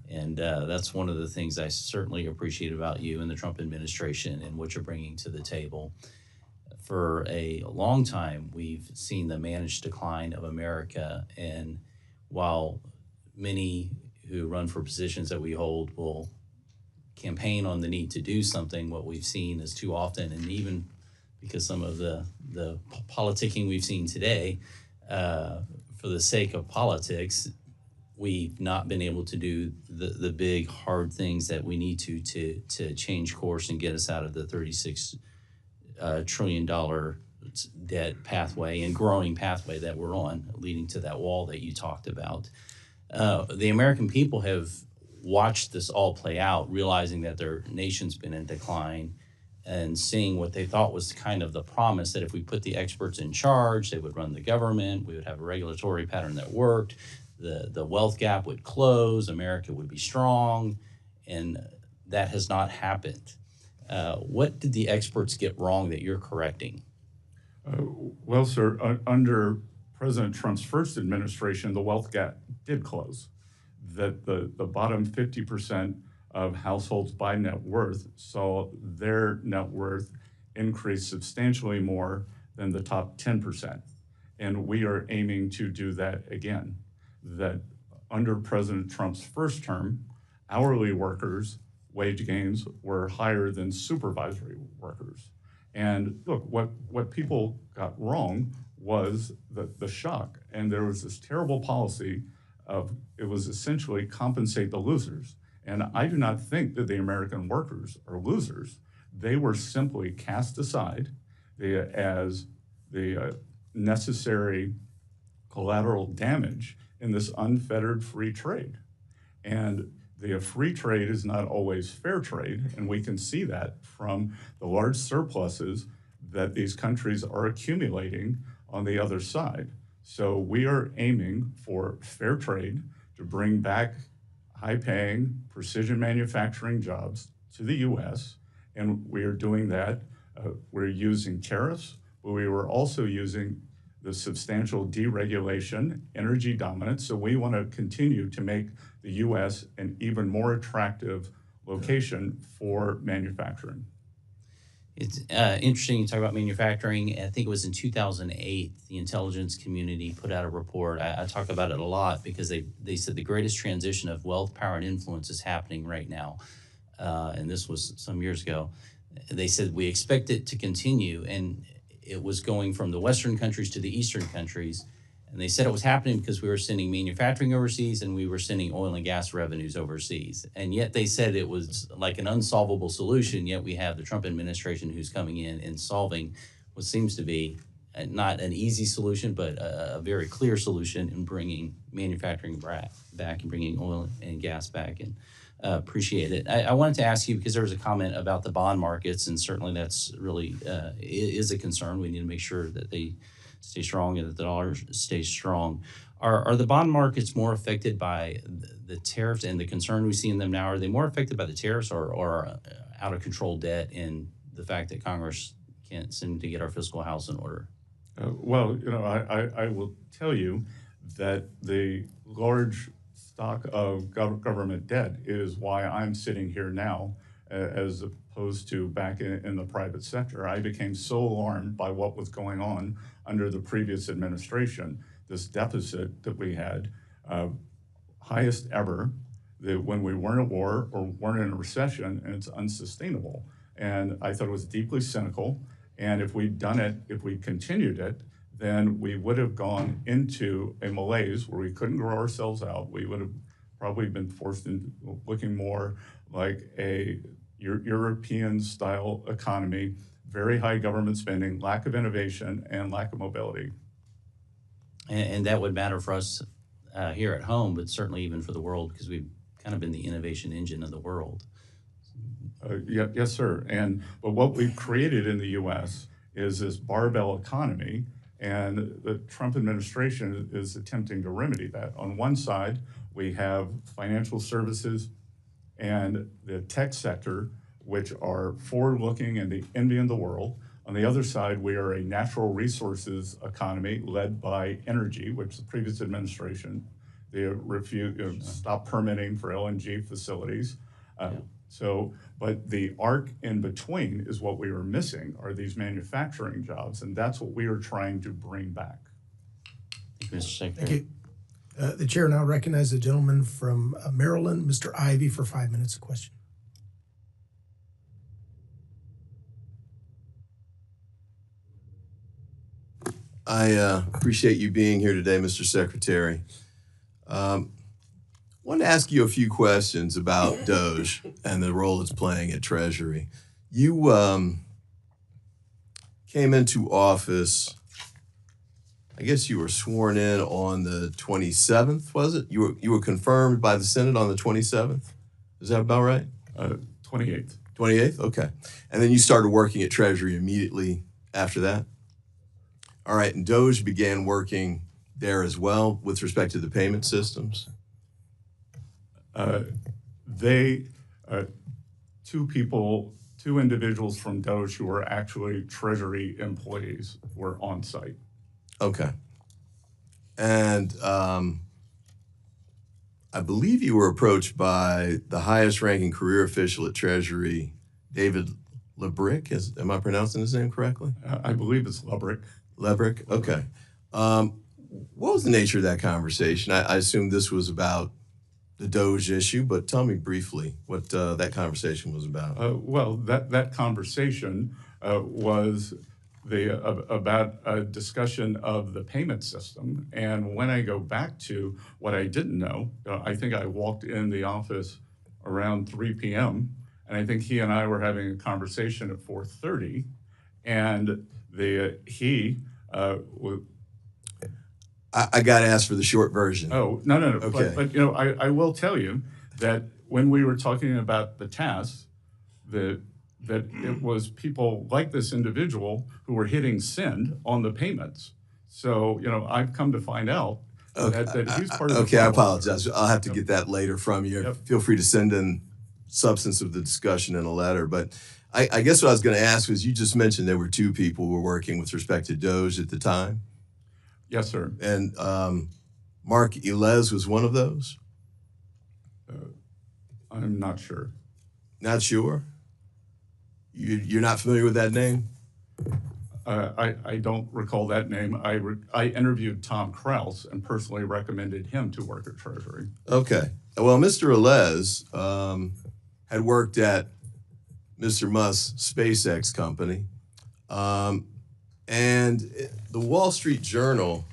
And that's one of the things I certainly appreciate about you and the Trump administration and what you're bringing to the table. For a long time, we've seen the managed decline of America, and while many who run for positions that we hold will campaign on the need to do something, what we've seen is too often, and even because some of the politicking we've seen today, for the sake of politics, we've not been able to do the big hard things that we need to change course and get us out of the $36 trillion debt pathway and growing pathway that we're on, leading to that wall that you talked about. The American people have watched this all play out, realizing that their nation's been in decline and seeing what they thought was kind of the promise that if we put the experts in charge, they would run the government, we would have a regulatory pattern that worked, the wealth gap would close, America would be strong, and that has not happened. What did the experts get wrong that you're correcting? Well, sir, under President Trump's first administration, the wealth gap did close. That the bottom 50% of households by net worth saw their net worth increase substantially more than the top 10%. And we are aiming to do that again. That under President Trump's first term, hourly workers' wage gains were higher than supervisory workers. And look, what people got wrong was the shock. And there was this terrible policy of, it was essentially compensate the losers. And I do not think that the American workers are losers. They were simply cast aside as the necessary collateral damage in this unfettered free trade. And the free trade is not always fair trade, and we can see that from the large surpluses that these countries are accumulating on the other side. So we are aiming for fair trade to bring back high-paying precision manufacturing jobs to the U.S., and we are doing that. We're using tariffs, but we were also using the substantial deregulation, energy dominance. So we want to continue to make the U.S. an even more attractive location for manufacturing. It's interesting you talk about manufacturing. I think it was in 2008, the intelligence community put out a report. I talk about it a lot because they said the greatest transition of wealth, power, and influence is happening right now. And this was some years ago. They said we expect it to continue, and it was going from the Western countries to the Eastern countries. And they said it was happening because we were sending manufacturing overseas and we were sending oil and gas revenues overseas. And yet they said it was like an unsolvable solution, yet we have the Trump administration who's coming in and solving what seems to be not an easy solution, but a very clear solution in bringing manufacturing back and bringing oil and gas back. And appreciate it. I wanted to ask you, because there was a comment about the bond markets, and certainly that's really is a concern. We need to make sure that they stay strong and that the dollar stays strong. Are the bond markets more affected by the tariffs and the concern we see in them now? Are they more affected by the tariffs or out of control debt and the fact that Congress can't seem to get our fiscal house in order? Well, I will tell you that the large stock of government debt is why I'm sitting here now, as opposed to back in the private sector. I became so alarmed by what was going on under the previous administration, this deficit that we had, highest ever, that when we weren't at war or weren't in a recession, and it's unsustainable. And I thought it was deeply cynical. And if we'd done it, if we continued it, then we would have gone into a malaise where we couldn't grow ourselves out. We would have probably been forced into looking more like a European-style economy, very high government spending, lack of innovation, and lack of mobility. And that would matter for us here at home, but certainly even for the world, because we've kind of been the innovation engine of the world. Yes, sir. But what we've created in the U.S. is this barbell economy, and the Trump administration is attempting to remedy that. On one side, we have financial services and the tech sector, which are forward-looking and the envy of the world. On the other side, we are a natural resources economy led by energy, which the previous administration, they stopped permitting for LNG facilities. But the arc in between is what we were missing, are these manufacturing jobs, and that's what we are trying to bring back. Thank you, Mr. Secretary. Thank you. The chair now recognizes the gentleman from Maryland, Mr. Ivey, for 5 minutes of question. I appreciate you being here today, Mr. Secretary. I wanted to ask you a few questions about DOGE and the role it's playing at Treasury. You came into office, I guess you were sworn in on the 27th, was it? You were confirmed by the Senate on the 27th? Is that about right? 28th. 28th? Okay. And then you started working at Treasury immediately after that? All right, and DOGE began working there as well with respect to the payment systems? Two individuals from DOGE who were actually Treasury employees were on site. Okay. And I believe you were approached by the highest ranking career official at Treasury, David Lebrick. Am I pronouncing his name correctly? I believe it's Lubrick. Lebrick? Okay. What was the nature of that conversation? I assume this was about the Doge issue, but tell me briefly what that conversation was about. Well, that conversation was about a discussion of the payment system. And when I go back to what I didn't know, I think I walked in the office around 3 p.m. and I think he and I were having a conversation at 4:30, and I got to ask for the short version. Oh, no. Okay. But I will tell you that when we were talking about the tasks, that it was people like this individual who were hitting send on the payments. So, I've come to find out that he's part of the Okay, I problem. apologize. I'll have to get that later from you. Yep. Feel free to send in substance of the discussion in a letter. But I guess what I was going to ask was, you just mentioned there were two people who were working with respect to Doge at the time. Yes, sir. And Mark Ilez was one of those? I'm not sure. Not sure? You're not familiar with that name? I don't recall that name. I interviewed Tom Krause and personally recommended him to work at Treasury. Okay. Well, Mr. Ilez had worked at Mr. Musk's SpaceX company. And the Wall Street Journal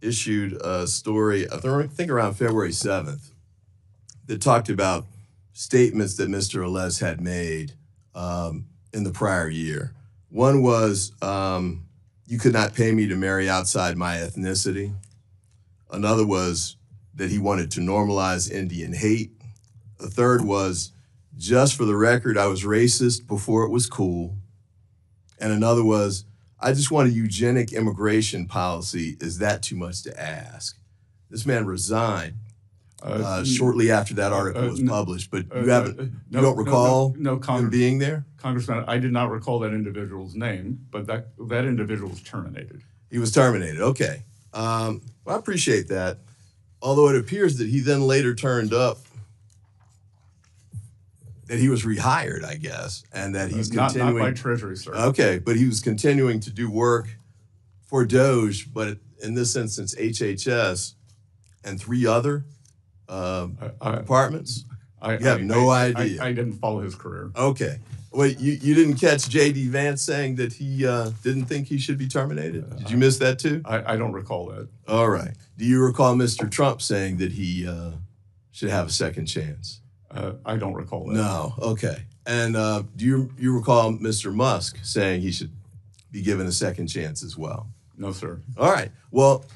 issued a story, I think around February 7th, that talked about statements that Mr. Ilez had made in the prior year. One was, you could not pay me to marry outside my ethnicity. Another was that he wanted to normalize Indian hate. The third was, just for the record, I was racist before it was cool. And another was, I just want a eugenic immigration policy. Is that too much to ask? This man resigned shortly after that article was published, but you don't recall him being there? Congressman, I did not recall that individual's name, but that individual was terminated. He was terminated, okay. Well, I appreciate that. Although it appears that he then later turned up that he was rehired, I guess, and that he's continuing. Not by Treasury, sir. Okay, but he was continuing to do work for Doge, but in this instance, HHS and 3 other departments. You have no idea. I didn't follow his career. Okay. Wait, you didn't catch J.D. Vance saying that he didn't think he should be terminated? Did you miss that too? I don't recall that. All right. Do you recall Mr. Trump saying that he should have a second chance? I don't recall that. No. Okay. And do you recall Mr. Musk saying he should be given a second chance as well? No, sir. All right. Well,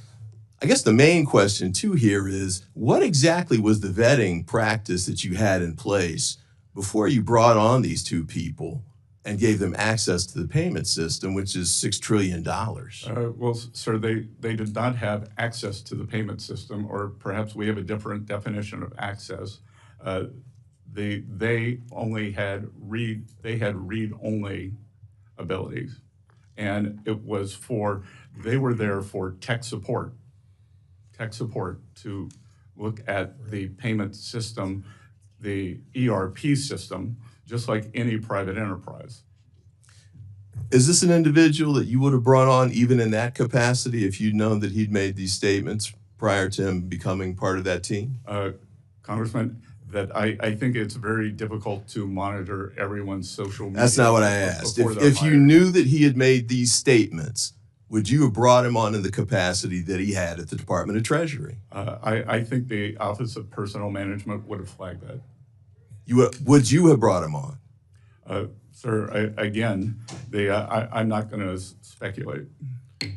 I guess the main question too here is, what exactly was the vetting practice that you had in place before you brought on these two people and gave them access to the payment system, which is $6 trillion? Well, sir, they did not have access to the payment system, or perhaps we have a different definition of access. They only had read-only abilities, and they were there for tech support to look at the payment system, the ERP system, just like any private enterprise. Is this an individual that you would have brought on even in that capacity if you'd known that he'd made these statements prior to him becoming part of that team? Congressman, that I think it's very difficult to monitor everyone's social media. That's not what I asked. If you knew that he had made these statements, would you have brought him on in the capacity that he had at the Department of Treasury? I think the Office of Personnel Management would have flagged that. Would you have brought him on? Sir, I'm not going to speculate.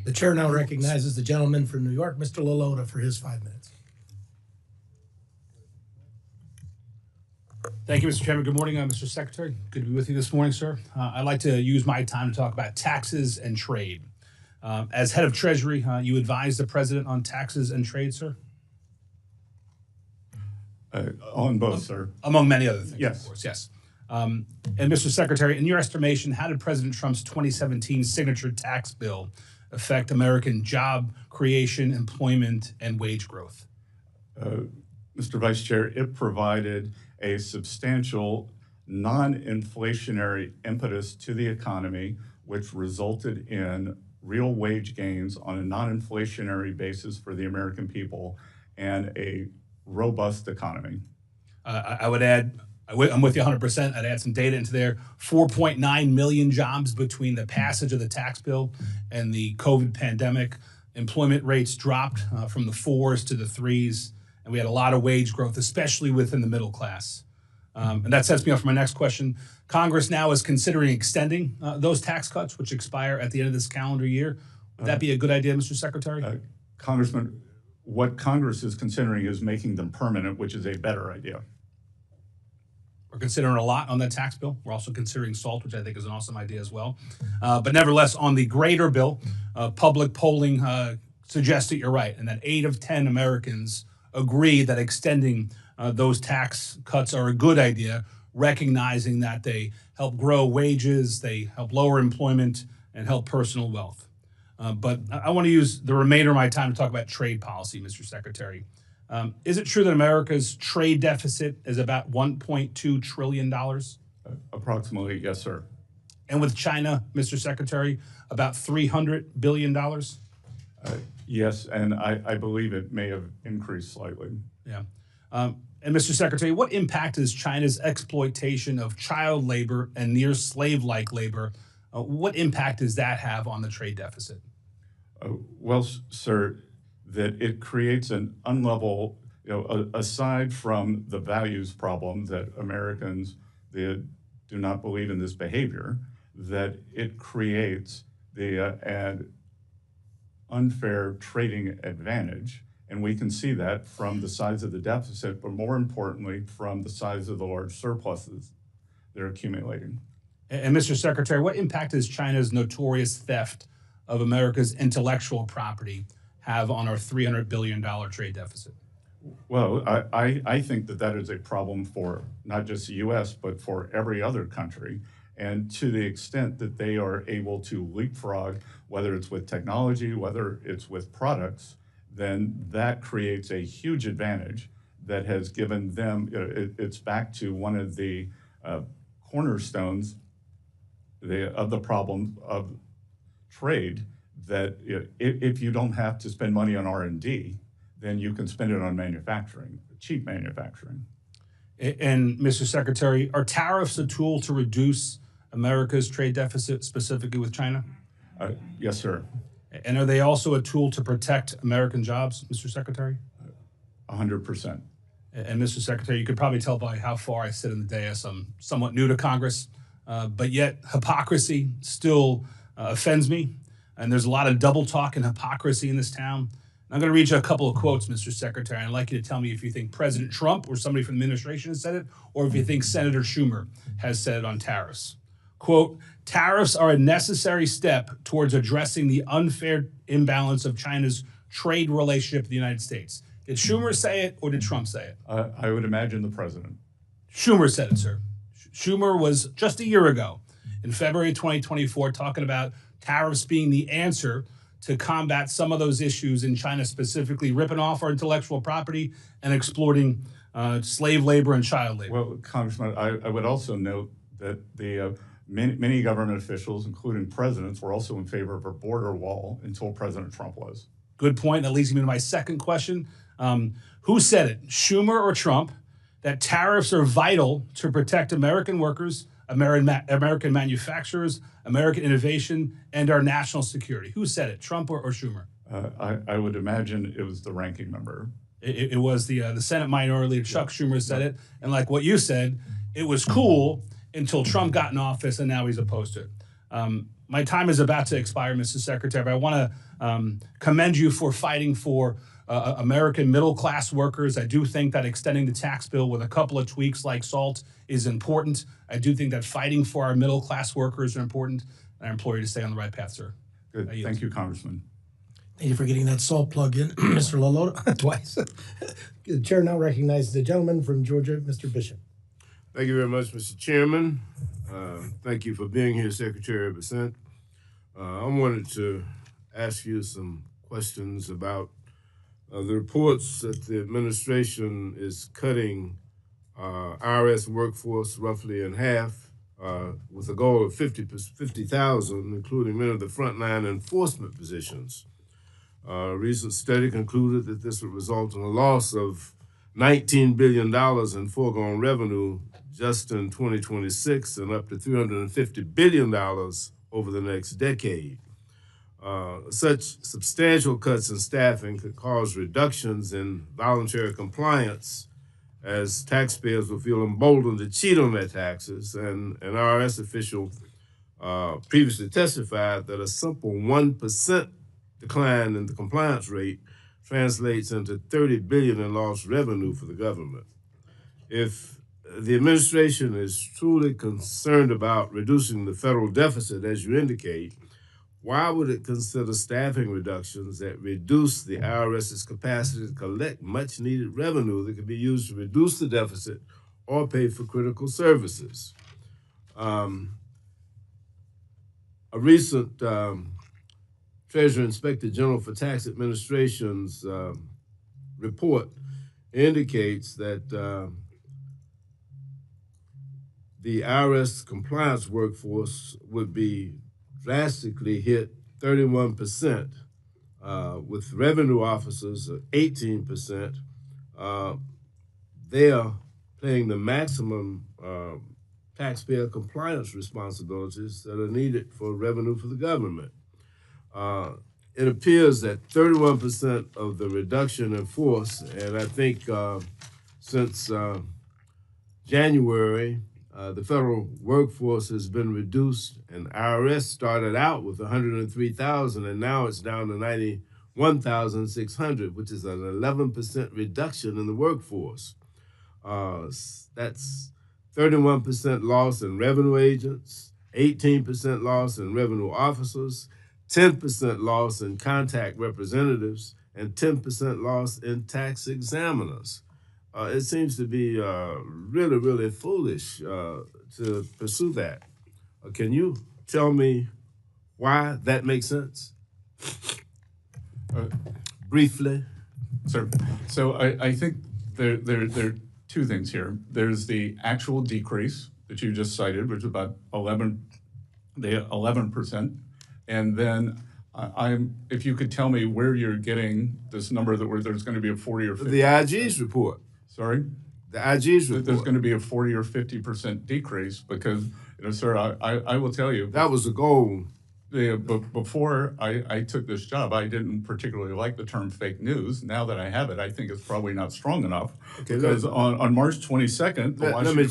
The chair now recognizes the gentleman from New York, Mr. Lalota, for his 5 minutes. Thank you, Mr. Chairman. Good morning, Mr. Secretary. Good to be with you this morning, sir. I'd like to use my time to talk about taxes and trade. As head of Treasury, you advise the president on taxes and trade, sir? On both, sir. Among many other things, Yes. of course, yes. And Mr. Secretary, in your estimation, how did President Trump's 2017 signature tax bill affect American job creation, employment, and wage growth? Mr. Vice Chair, it provided a substantial non-inflationary impetus to the economy, which resulted in real wage gains on a non-inflationary basis for the American people and a robust economy. I would add, I'm with you 100%. I'd add some data into there. 4.9 million jobs between the passage of the tax bill and the COVID pandemic. Employment rates dropped from the 4s to the 3s, and we had a lot of wage growth, especially within the middle class. And that sets me up for my next question. Congress now is considering extending those tax cuts, which expire at the end of this calendar year. Would that be a good idea, Mr. Secretary? Congressman, what Congress is considering is making them permanent, which is a better idea. We're considering a lot on that tax bill. We're also considering SALT, which I think is an awesome idea as well. But nevertheless, on the greater bill, public polling suggests that you're right, and that 8 of 10 Americans agree that extending those tax cuts are a good idea, recognizing that they help grow wages, they help lower employment, and help personal wealth. But I want to use the remainder of my time to talk about trade policy, Mr. Secretary. Is it true that America's trade deficit is about $1.2 trillion? Approximately, yes, sir. And with China, Mr. Secretary, about $300 billion? Yes, and I believe it may have increased slightly. Yeah. And Mr. Secretary, what impact does China's exploitation of child labor and near slave-like labor, what impact does that have on the trade deficit? Well, sir, that it creates an unlevel, aside from the values problem that Americans do not believe in this behavior, that it creates an unfair trading advantage. And we can see that from the size of the deficit, but more importantly, from the size of the large surpluses they're accumulating. And Mr. Secretary, what impact does China's notorious theft of America's intellectual property have on our $300 billion trade deficit? Well, I think that is a problem for not just the U.S., but for every other country. And to the extent that they are able to leapfrog, whether it's with technology, whether it's with products, then that creates a huge advantage that has given them, it's back to one of the cornerstones of the problem of trade, that if you don't have to spend money on R&D, then you can spend it on manufacturing, cheap manufacturing. And Mr. Secretary, are tariffs a tool to reduce America's trade deficit, specifically with China? Yes, sir. And are they also a tool to protect American jobs, Mr. Secretary? 100%. And Mr. Secretary, you could probably tell by how far I sit in the dais, I'm somewhat new to Congress, but yet hypocrisy still offends me. And there's a lot of double talk and hypocrisy in this town. I'm going to read you a couple of quotes, Mr. Secretary. I'd like you to tell me if you think President Trump or somebody from the administration has said it, or if you think Senator Schumer has said it on tariffs. Quote, tariffs are a necessary step towards addressing the unfair imbalance of China's trade relationship with the United States. Did Schumer say it, or did Trump say it? I would imagine the president. Schumer said it, sir. Schumer was just a year ago, in February 2024, talking about tariffs being the answer to combat some of those issues in China, specifically ripping off our intellectual property and exploiting slave labor and child labor. Well, Congressman, I would also note that the many government officials, including presidents, were also in favor of a border wall until President Trump was. Good point. That leads me to my second question. Who said it, Schumer or Trump, that tariffs are vital to protect American workers, American manufacturers, American innovation, and our national security? Who said it, Trump or Schumer? I would imagine it was the ranking member. It was the Senate Minority Leader, Chuck Schumer, said it. And like what you said, it was cool until Trump got in office, and now he's opposed to it. My time is about to expire, Mr. Secretary, but I want to commend you for fighting for American middle-class workers. I do think that extending the tax bill with a couple of tweaks like SALT is important. I do think that fighting for our middle-class workers are important, and I implore you to stay on the right path, sir. Good. Thank you, Congressman. Thank you for getting that SALT plug in, Mr. Lolo, twice. The chair now recognizes the gentleman from Georgia, Mr. Bishop. Thank you very much, Mr. Chairman. Thank you for being here, Secretary Bessent. I wanted to ask you some questions about the reports that the administration is cutting IRS workforce roughly in half with a goal of 50,000, including many of the frontline enforcement positions. A recent study concluded that this would result in a loss of $19 billion in foregone revenue just in 2026 and up to $350 billion over the next decade. Such substantial cuts in staffing could cause reductions in voluntary compliance as taxpayers will feel emboldened to cheat on their taxes. And an IRS official previously testified that a simple 1% decline in the compliance rate translates into $30 billion in lost revenue for the government. If the administration is truly concerned about reducing the federal deficit, as you indicate, why would it consider staffing reductions that reduce the IRS's capacity to collect much needed revenue that could be used to reduce the deficit or pay for critical services? A recent Treasury Inspector General for Tax Administration's report indicates that the IRS compliance workforce would be drastically hit 31%, with revenue officers 18%. They are paying the maximum taxpayer compliance responsibilities that are needed for revenue for the government. It appears that 31% of the reduction in force, and I think since January, the federal workforce has been reduced, and IRS started out with 103,000, and now it's down to 91,600, which is an 11% reduction in the workforce. That's 31% loss in revenue agents, 18% loss in revenue officers, 10% loss in contact representatives, and 10% loss in tax examiners. It seems to be really, really foolish to pursue that. Can you tell me why that makes sense? Briefly. Sir, so I think there are two things here. There's the actual decrease that you just cited, which is about 11%. And then if you could tell me where you're getting this number where there's going to be a 40 or 50. The IG's report. Sorry? The IG's report. There's going to be a 40 or 50% decrease because, sir, I will tell you. That was the goal. But before I took this job, I didn't particularly like the term fake news. Now that I have it, I think it's probably not strong enough. Okay, because on March 22nd, let me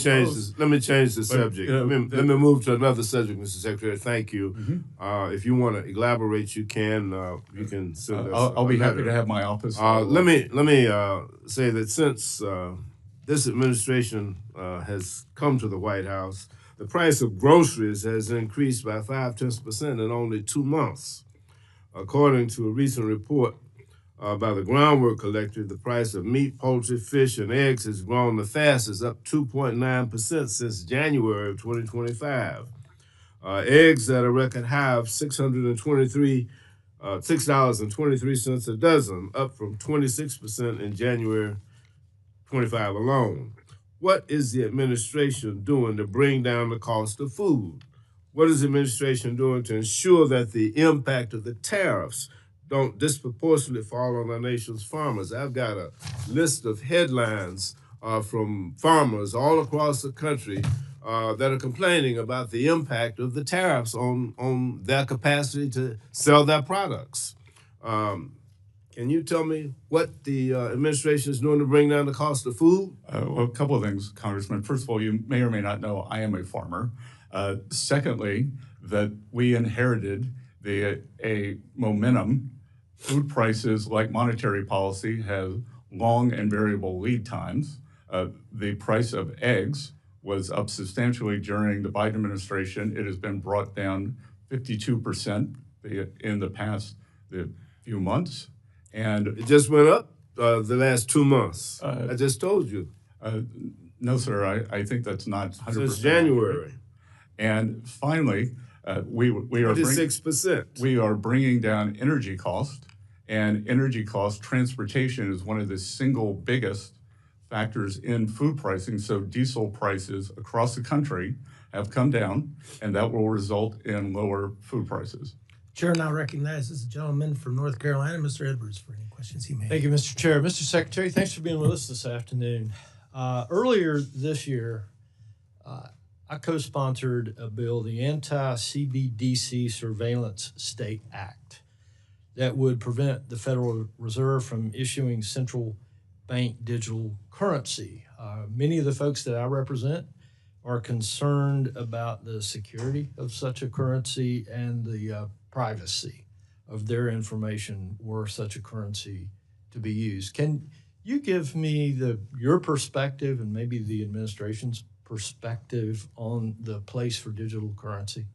change the subject. Let me move to another subject, Mr. Secretary. Thank you. Mm-hmm. If you want to elaborate, you can. You can send us. I'll be happy to have my office. Let me say that since this administration has come to the White House, the price of groceries has increased by 0.5% in only 2 months. According to a recent report by the Groundwork Collective, the price of meat, poultry, fish, and eggs has grown the fastest, up 2.9% since January of 2025. Eggs at a record high of $6.23 a dozen, up from 26% in January 25 alone. What is the administration doing to bring down the cost of food? What is the administration doing to ensure that the impact of the tariffs don't disproportionately fall on our nation's farmers? I've got a list of headlines from farmers all across the country that are complaining about the impact of the tariffs on their capacity to sell their products. Can you tell me what the administration is doing to bring down the cost of food? Well, a couple of things, Congressman. First of all, you may or may not know I am a farmer. Secondly, that we inherited a momentum. Food prices, like monetary policy, have long and variable lead times. The price of eggs was up substantially during the Biden administration. It has been brought down 52% in the past few months. And it just went up the last 2 months. I just told you. No, sir, I think that's not 100%. Since January. And finally, We are 26%. we are bringing down energy cost, and energy cost, transportation is one of the single biggest factors in food pricing. So diesel prices across the country have come down, and that will result in lower food prices. Chair now recognizes the gentleman from North Carolina, Mr. Edwards, for any questions he may have. Thank you, Mr. Chair. Mr. Secretary, thanks for being with us this afternoon. Earlier this year, I co-sponsored a bill, the Anti-CBDC Surveillance State Act, that would prevent the Federal Reserve from issuing central bank digital currency. Many of the folks that I represent are concerned about the security of such a currency and the privacy of their information were such a currency to be used. Can you give me your perspective and maybe the administration's perspective on the place for digital currency?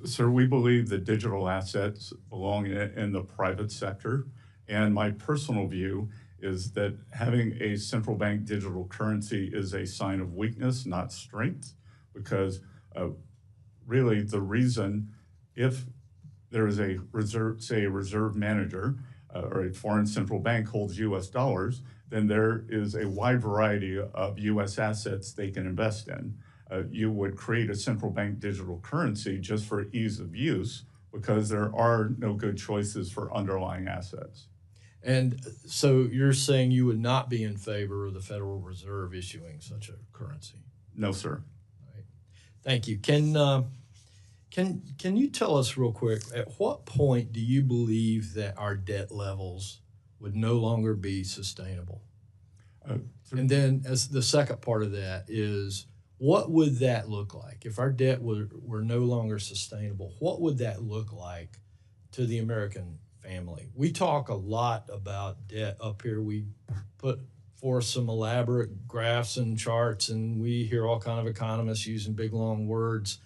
Sir, we believe that digital assets belong in the private sector, and my personal view is that having a central bank digital currency is a sign of weakness, not strength, because really the reason, if there is a reserve, say a reserve manager or a foreign central bank holds US dollars, then there is a wide variety of US assets they can invest in. You would create a central bank digital currency just for ease of use because there are no good choices for underlying assets. And so you're saying you would not be in favor of the Federal Reserve issuing such a currency? No, sir. Right. Thank you. Can you tell us real quick, at what point do you believe that our debt levels would no longer be sustainable? And then as the second part of that is, what would that look like? If our debt were no longer sustainable, what would that look like to the American family? We talk a lot about debt up here. We put forth some elaborate graphs and charts, and we hear all kind of economists using big, long words.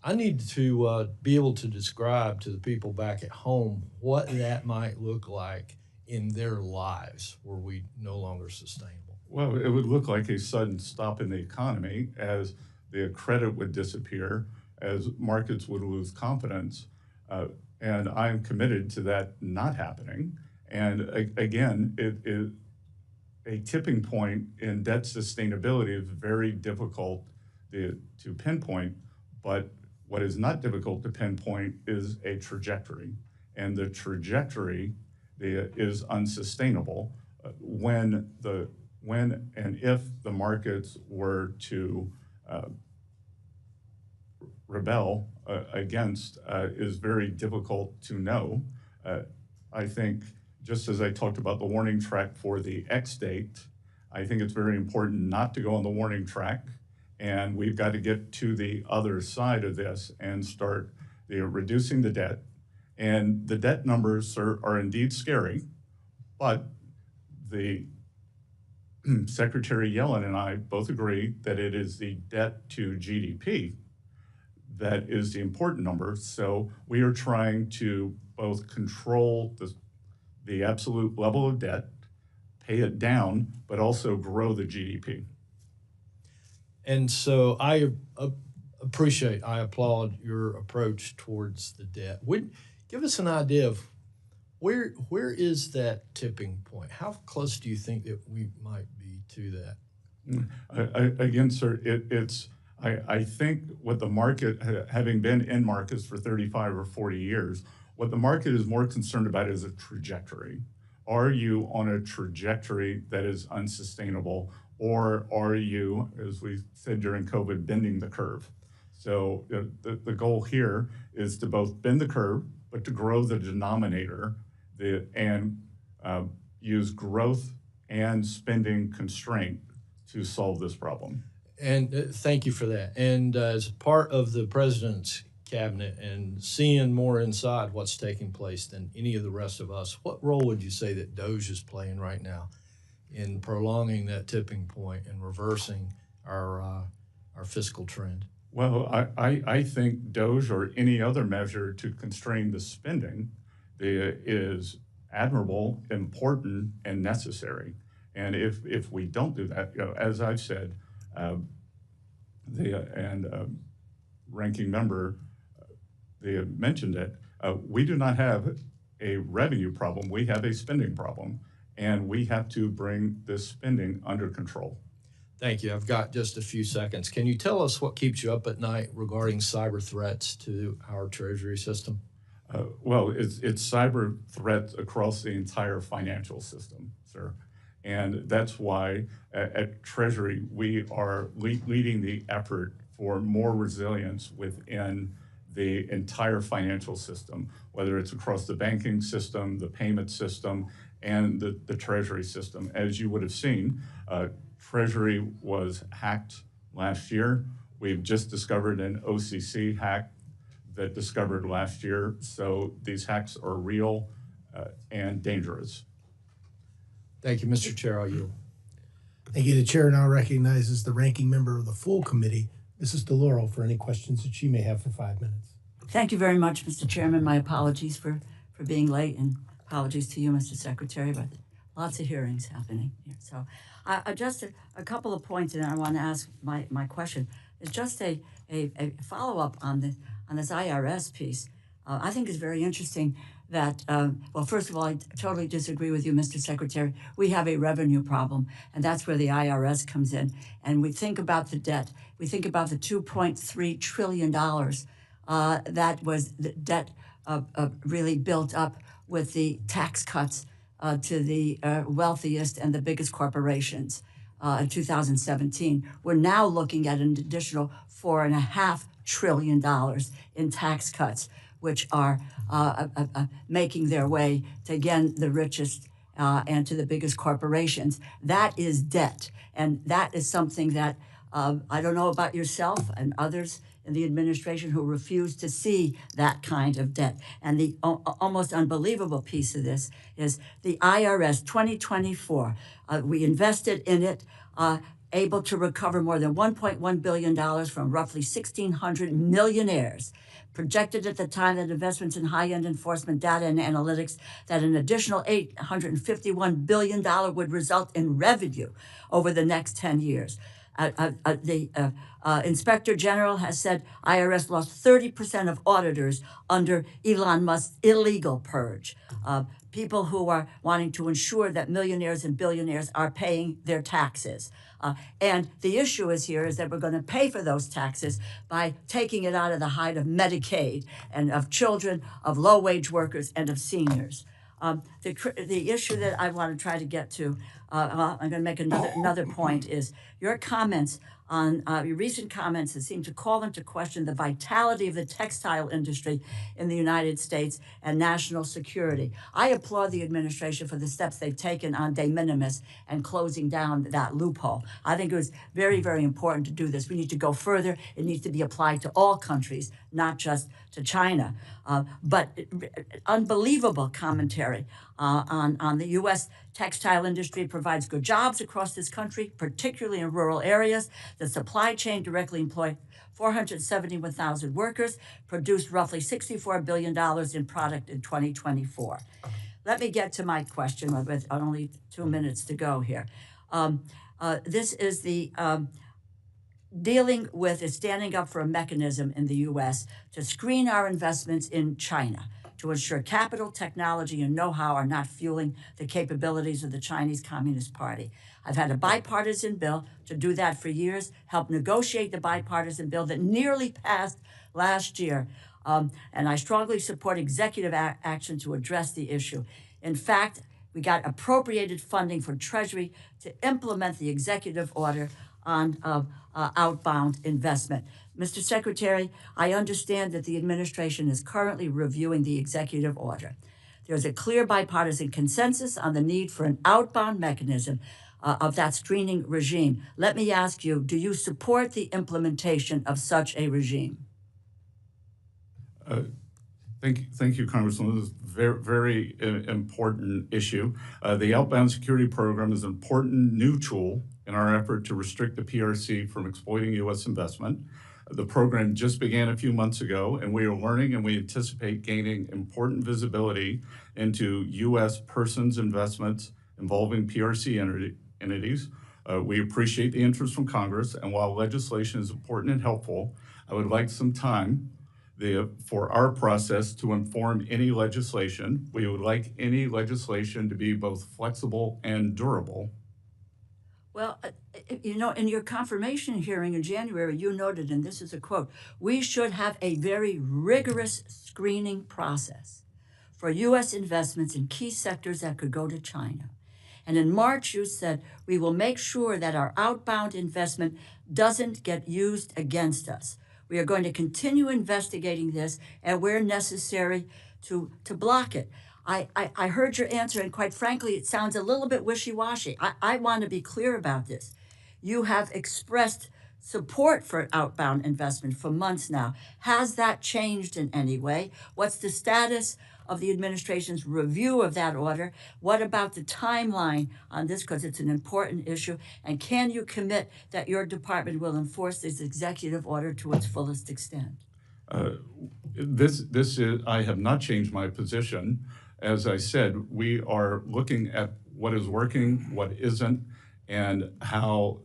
I need to be able to describe to the people back at home what that might look like in their lives were we no longer sustainable. Well, it would look like a sudden stop in the economy as the credit would disappear, as markets would lose confidence. And I am committed to that not happening. And again, a tipping point in debt sustainability is very difficult to pinpoint, but what is not difficult to pinpoint is a trajectory. And the trajectory is unsustainable when and if the markets were to rebel against is very difficult to know. I think, just as I talked about the warning track for the X date, I think it's very important not to go on the warning track, and we've got to get to the other side of this and start reducing the debt. And the debt numbers are indeed scary, but the Secretary Yellen and I both agree that it is the debt to GDP that is the important number. So we are trying to both control the absolute level of debt, pay it down, but also grow the GDP. And so I applaud your approach towards the debt. Give us an idea of where is that tipping point? How close do you think that we might be to that? Again, sir, I think what the market, having been in markets for 35 or 40 years, what the market is more concerned about is a trajectory. Are you on a trajectory that is unsustainable, or are you, as we said during COVID, bending the curve? So the goal here is to both bend the curve, but to grow the denominator and use growth and spending constraint to solve this problem. And thank you for that. And as part of the president's cabinet and seeing more inside what's taking place than any of the rest of us, what role would you say that DOGE is playing right now in prolonging that tipping point and reversing our fiscal trend? Well, I think DOGE or any other measure to constrain the spending is admirable, important, and necessary. And if we don't do that, as I've said, ranking member, they have mentioned it, we do not have a revenue problem, we have a spending problem, and we have to bring this spending under control. Thank you. I've got just a few seconds. Can you tell us what keeps you up at night regarding cyber threats to our Treasury system? Well, it's cyber threats across the entire financial system, sir. And that's why at Treasury, we are leading the effort for more resilience within the entire financial system, whether it's across the banking system, the payment system, and the Treasury system. As you would have seen, Treasury was hacked last year. We've just discovered an OCC hack that discovered last year. So these hacks are real and dangerous. Thank you, Mr. Chair. I'll yield. Thank you. The chair now recognizes the ranking member of the full committee, Mrs. DeLauro, for any questions that she may have for 5 minutes. Thank you very much, Mr. Chairman. My apologies for being late, and apologies to you, Mr. Secretary, but lots of hearings happening here. So just a couple of points, and I want to ask my question. It's just a follow-up on this IRS piece. I think it's very interesting that, well, first of all, I totally disagree with you, Mr. Secretary. We have a revenue problem, and that's where the IRS comes in. And we think about the debt. We think about the $2.3 trillion that was the debt really built up with the tax cuts to the wealthiest and the biggest corporations in 2017. We're now looking at an additional $4.5 trillion in tax cuts, which are making their way to, again, the richest and to the biggest corporations. That is debt. And that is something that I don't know about yourself and others in the administration who refuse to see that kind of debt. And the almost unbelievable piece of this is the IRS 2024. We invested in it, able to recover more than $1.1 billion from roughly 1,600 millionaires. Projected at the time that investments in high-end enforcement data and analytics that an additional $851 billion would result in revenue over the next 10 years. The Inspector General has said IRS lost 30% of auditors under Elon Musk's illegal purge. People who are wanting to ensure that millionaires and billionaires are paying their taxes. And the issue is that we're going to pay for those taxes by taking it out of the hide of Medicaid and of children, of low-wage workers, and of seniors. The issue that I want to try to get to, I'm going to make another point, is your comments on your recent comments that seem to call into question the vitality of the textile industry in the United States and national security. I applaud the administration for the steps they've taken on de minimis and closing down that loophole. I think it was very, very important to do this. We need to go further. It needs to be applied to all countries, not just to China. But unbelievable commentary on the U.S. textile industry. Provides good jobs across this country, particularly in rural areas. The supply chain directly employed 471,000 workers, produced roughly $64 billion in product in 2024. Let me get to my question with only 2 minutes to go here. This is the dealing with standing up for a mechanism in the U.S. to screen our investments in China, to ensure capital, technology, and know-how are not fueling the capabilities of the Chinese Communist Party. I've had a bipartisan bill to do that for years, helped negotiate the bipartisan bill that nearly passed last year, and I strongly support executive action to address the issue. In fact, we got appropriated funding for Treasury to implement the executive order on outbound investment. Mr. Secretary, I understand that the administration is currently reviewing the executive order. There's a clear bipartisan consensus on the need for an outbound mechanism of that screening regime. Let me ask you, do you support the implementation of such a regime? Thank you, Congressman. This is a very, very important issue. The outbound security program is an important new tool in our effort to restrict the PRC from exploiting U.S. investment. The program just began a few months ago, and we are learning and we anticipate gaining important visibility into U.S. persons' investments involving PRC entities. We appreciate the interest from Congress, and while legislation is important and helpful, I would like some time for our process to inform any legislation. We would like any legislation to be both flexible and durable. Well, in your confirmation hearing in January, you noted, and this is a quote, we should have a very rigorous screening process for U.S. investments in key sectors that could go to China. And in March, you said, we will make sure that our outbound investment doesn't get used against us. We are going to continue investigating this and where necessary to block it. I heard your answer, and quite frankly, it sounds a little bit wishy-washy. I want to be clear about this. You have expressed support for outbound investment for months now. Has that changed in any way? What's the status of the administration's review of that order? What about the timeline on this, because it's an important issue? And can you commit that your department will enforce this executive order to its fullest extent? I have not changed my position. As I said, we are looking at what is working, what isn't, and how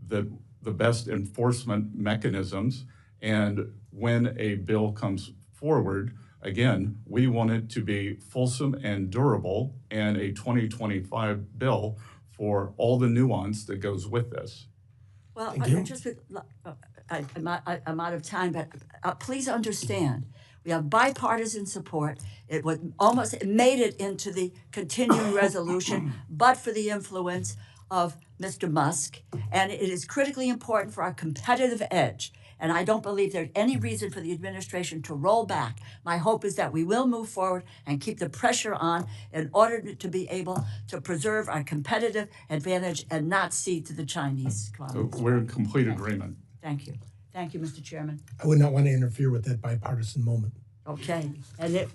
the best enforcement mechanisms. And when a bill comes forward, again, we want it to be fulsome and durable, and a 2025 bill for all the nuance that goes with this. Well, I'm out of time, but please understand, we have bipartisan support. It made it into the continuing resolution, but for the influence of Mr. Musk, and it is critically important for our competitive edge. And I don't believe there's any reason for the administration to roll back. My hope is that we will move forward and keep the pressure on in order to be able to preserve our competitive advantage and not cede to the Chinese economy. We're in complete agreement. Thank you. Thank you, Mr. Chairman. I would not want to interfere with that bipartisan moment. Okay. And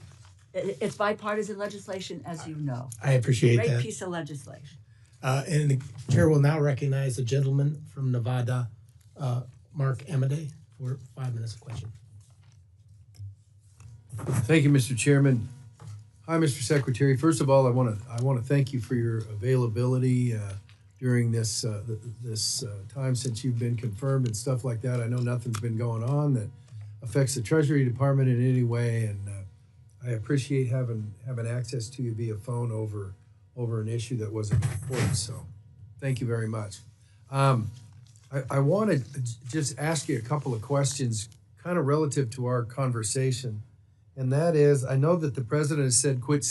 it's bipartisan legislation, as you know. I appreciate that. Great piece of legislation. And the chair will now recognize the gentleman from Nevada, Mark Amade, for 5 minutes of question. Thank you, Mr. Chairman. Hi, Mr. Secretary. First of all, I want to thank you for your availability during this time since you've been confirmed and stuff like that. I know nothing's been going on that affects the Treasury Department in any way, and I appreciate having access to you via phone over an issue that wasn't important. So, thank you very much. I want to just ask you a couple of questions kind of relative to our conversation. And that is, I know that the president has said quit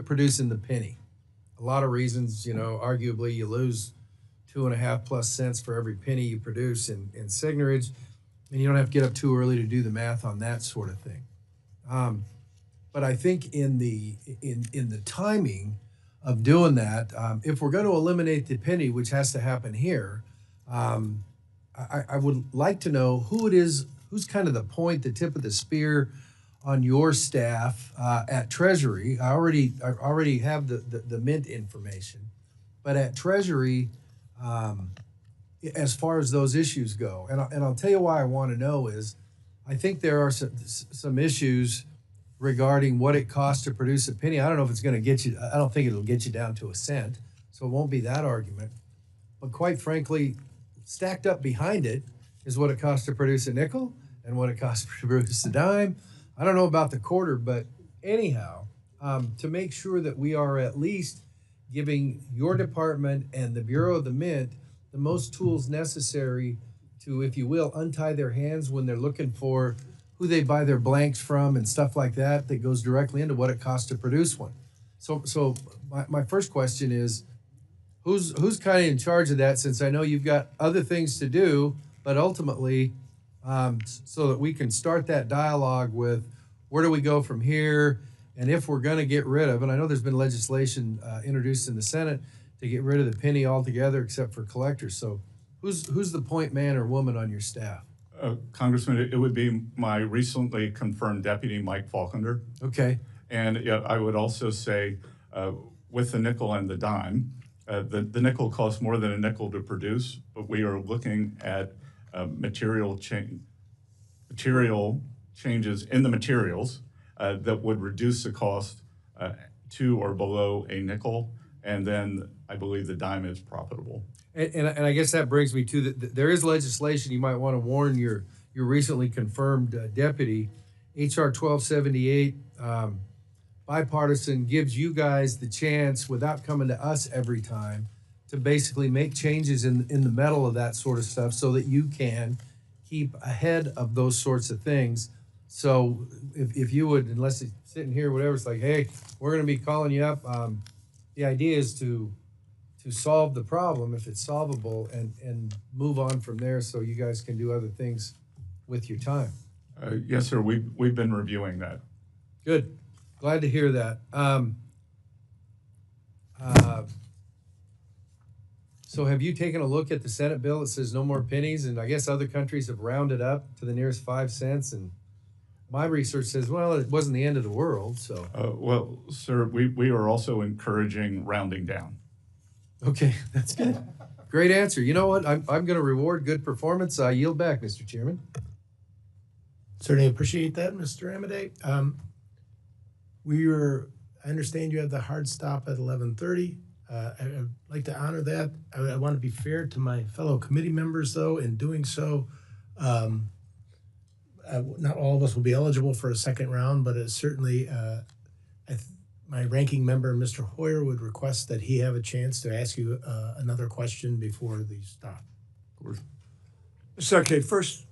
producing the penny. A lot of reasons, arguably you lose 2.5+ cents for every penny you produce in signerage, and you don't have to get up too early to do the math on that sort of thing. But I think in the timing of doing that, if we're going to eliminate the penny, which has to happen here, I would like to know who it is, who's kind of the tip of the spear on your staff at Treasury. I already have the Mint information, but at Treasury, as far as those issues go, and I'll tell you why I want to know is, I think there are some issues regarding what it costs to produce a penny. I don't know if it's going to get you. I don't think it'll get you down to a cent, so it won't be that argument. But quite frankly, stacked up behind it is what it costs to produce a nickel and what it costs to produce a dime. I don't know about the quarter, but anyhow, to make sure that we are at least giving your department and the Bureau of the Mint the most tools necessary to, if you will, untie their hands when they're looking for who they buy their blanks from and stuff like that, that goes directly into what it costs to produce one. So my first question is, who's kind of in charge of that, since I know you've got other things to do, but ultimately, so that we can start that dialogue with where do we go from here, and if we're going to get rid of, and I know there's been legislation introduced in the Senate to get rid of the penny altogether except for collectors. So who's the point man or woman on your staff? Congressman, it would be my recently confirmed deputy, Mike Faulkner. Okay. And I would also say, with the nickel and the dime, the nickel costs more than a nickel to produce, but we are looking at material changes in the materials that would reduce the cost to or below a nickel, and then I believe the dime is profitable. And I guess that brings me to there is legislation. You might want to warn your your recently confirmed deputy. HR 1278, bipartisan, gives you guys the chance, without coming to us every time, to basically make changes in the middle of that sort of stuff so that you can keep ahead of those sorts of things. So if you would, unless it's sitting here, whatever, it's like, hey, we're going to be calling you up. The idea is to solve the problem if it's solvable and move on from there so you guys can do other things with your time. Yes, sir. We've been reviewing that. Good. Glad to hear that. So have you taken a look at the Senate bill that says no more pennies? And I guess other countries have rounded up to the nearest 5 cents. And my research says, well, it wasn't the end of the world. So Well, sir, we are also encouraging rounding down. okay, that's good. Great answer. You know what? I'm going to reward good performance. I yield back, Mr. Chairman. Certainly appreciate that, Mr. Amade. I understand you have the hard stop at 11:30. I'd like to honor that. I want to be fair to my fellow committee members, though. In doing so, not all of us will be eligible for a second round, but it certainly, my ranking member, Mr. Hoyer, would request that he have a chance to ask you another question before the stop. Of course. Mr. Secretary, first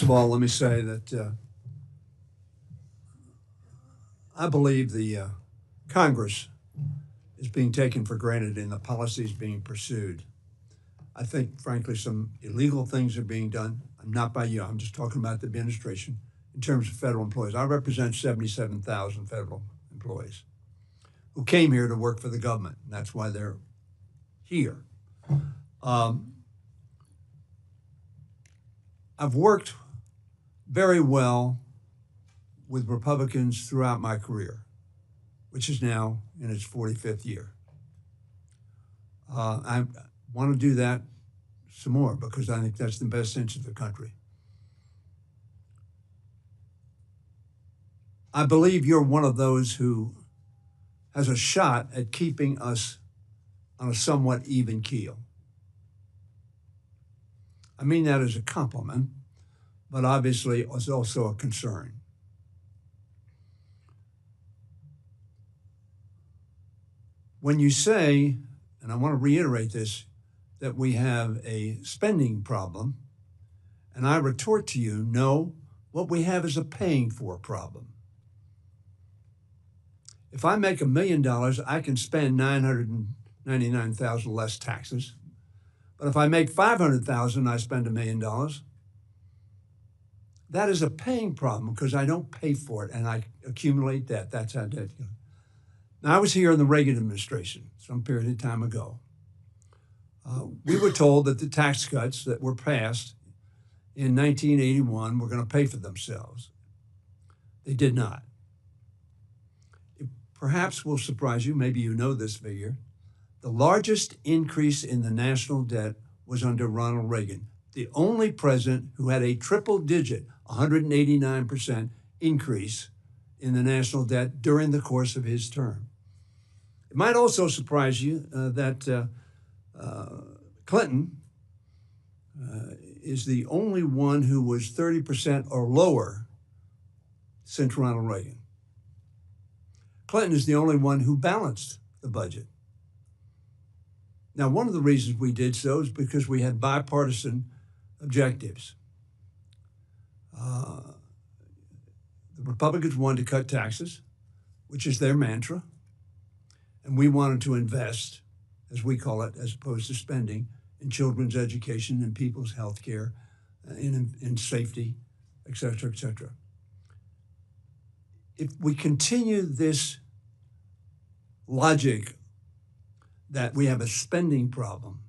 of all, let me say that I believe the Congress is being taken for granted in the policies being pursued. I think, frankly, some illegal things are being done. I'm not by you, I'm just talking about the administration in terms of federal employees. I represent 77,000 federal employees who came here to work for the government, and that's why they're here. I've worked very well with Republicans throughout my career, which is now in its 45th year. I want to do that some more because I think that's the best interest of the country. I believe you're one of those who has a shot at keeping us on a somewhat even keel. I mean that as a compliment, but obviously it's also a concern. When you say, and I want to reiterate this, that we have a spending problem, and I retort to you, no, what we have is a paying for problem. If I make $1 million, I can spend $999,000 less taxes. But if I make $500,000, I spend $1 million. That is a paying problem because I don't pay for it and I accumulate debt. That's how debt goes. Now, I was here in the Reagan administration some period of time ago. We were told that the tax cuts that were passed in 1981 were going to pay for themselves. They did not. It perhaps will surprise you, maybe you know this figure. The largest increase in the national debt was under Ronald Reagan, the only president who had a triple-digit, 189% increase in the national debt during the course of his term. It might also surprise you that Clinton is the only one who was 30% or lower since Ronald Reagan. Clinton is the only one who balanced the budget. Now, one of the reasons we did so is because we had bipartisan objectives. The Republicans wanted to cut taxes, which is their mantra, and we wanted to invest, as we call it, as opposed to spending, in children's education and people's health care, in safety, et cetera, et cetera. If we continue this logic that we have a spending problem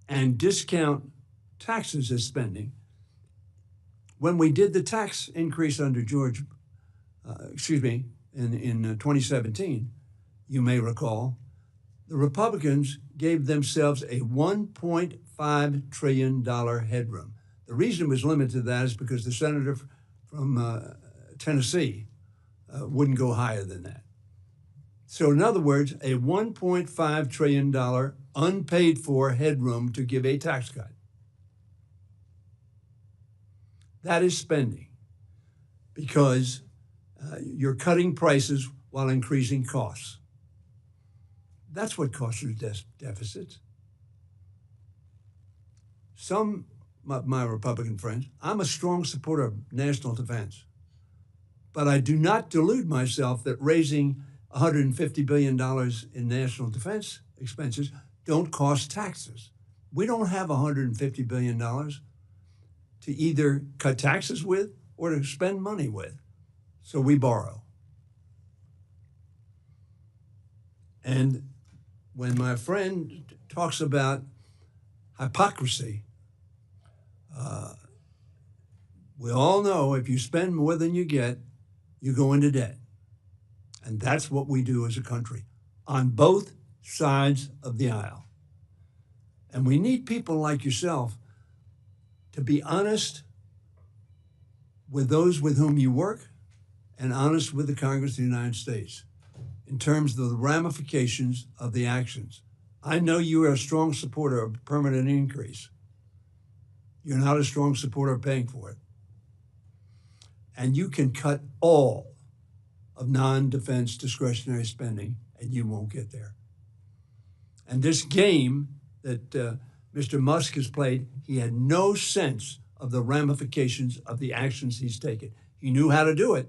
and discount taxes as spending, when we did the tax increase under in 2017, you may recall, the Republicans gave themselves a $1.5 trillion headroom. The reason it was limited to that is because the senator from Tennessee wouldn't go higher than that. So in other words, a $1.5 trillion unpaid for headroom to give a tax cut. That is spending, because you're cutting prices while increasing costs. That's what causes deficits. Some of my Republican friends, I'm a strong supporter of national defense, but I do not delude myself that raising $150 billion in national defense expenses don't cost taxes. We don't have $150 billion to either cut taxes with or to spend money with, so we borrow. And when my friend talks about hypocrisy, we all know if you spend more than you get, you go into debt. And that's what we do as a country on both sides of the aisle. And we need people like yourself to be honest with those with whom you work and honest with the Congress of the United States in terms of the ramifications of the actions. I know you are a strong supporter of permanent increase. You're not a strong supporter of paying for it. And you can cut all of non-defense discretionary spending, and you won't get there. And this game that Mr. Musk has played, he had no sense of the ramifications of the actions he's taken. He knew how to do it.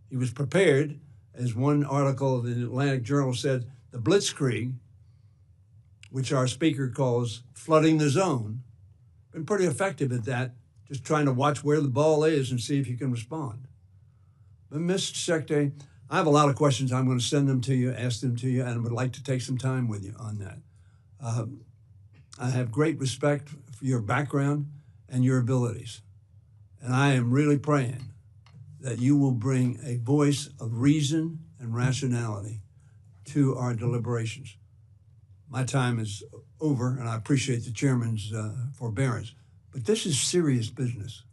He was prepared. As one article of the Atlantic Journal said, the blitzkrieg, which our speaker calls flooding the zone, been pretty effective at that, just trying to watch where the ball is and see if you can respond. But Mr. Secretary, I have a lot of questions. I'm going to send them to you, ask them to you, and I would like to take some time with you on that. I have great respect for your background and your abilities. And I am really praying that you will bring a voice of reason and rationality to our deliberations. My time is over, and I appreciate the chairman's forbearance. But this is serious business.